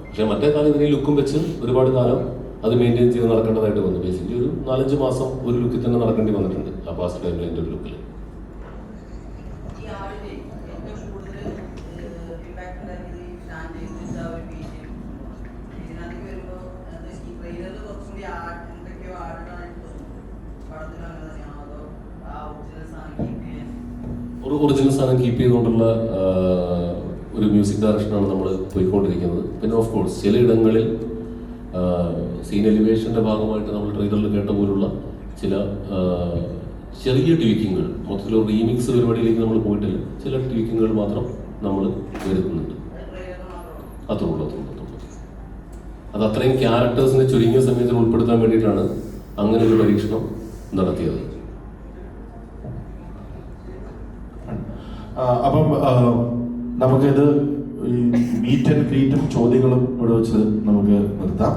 പക്ഷേ മറ്റേ കാലം ഇതിനെ ലുക്കും വെച്ച് ഒരുപാട് കാലം അത് മെയിൻറ്റെയിൻ ചെയ്ത് നടക്കേണ്ടതായിട്ട് വന്നു. ബേസിക്കലി ഒരു 4-5 മാസം ഒരു ലുക്കിൽ തന്നെ നടക്കേണ്ടി വന്നിട്ടുണ്ട് ആ പാസ്റ്റ് ടൈം ലൈൻ്റെ ഒരു ലുക്കിൽ. ഒറിജിനൽ സാധനം കീപ്പ് ചെയ്തുകൊണ്ടുള്ള ഒരു മ്യൂസിക് ഡയറക്ഷനാണ് നമ്മൾ പോയിക്കൊണ്ടിരിക്കുന്നത്. പിന്നെ ഓഫ് കോഴ്സ് ചിലയിടങ്ങളിൽ സീൻ എലിവേഷൻ്റെ ഭാഗമായിട്ട് നമ്മൾ ട്രെയിലറിൽ കേട്ട പോലുള്ള ചില ചെറിയ ട്വീക്കിങ്ങുകൾ, മൊത്തത്തിൽ ഒരു റീമിക്സ് പരിപാടിയിലേക്ക് നമ്മൾ പോയിട്ടില്ല, ചില ട്വീക്കിങ്ങുകൾ മാത്രം നമ്മൾ വരുത്തുന്നുണ്ട്. അതുള്ളൂ. അത് അത്രയും ക്യാരക്ടേഴ്സിനെ ചുരുങ്ങിയ സമയത്തിൽ ഉൾപ്പെടുത്താൻ വേണ്ടിയിട്ടാണ് അങ്ങനെ ഒരു പരീക്ഷണം നടത്തിയത്. അപ്പം നമുക്കിത് ഈ മീറ്റ് ആൻഡ് ഗ്രീറ്റും ചോദ്യങ്ങളും ഇവിടെ വെച്ച് നമുക്ക് നിർത്താം.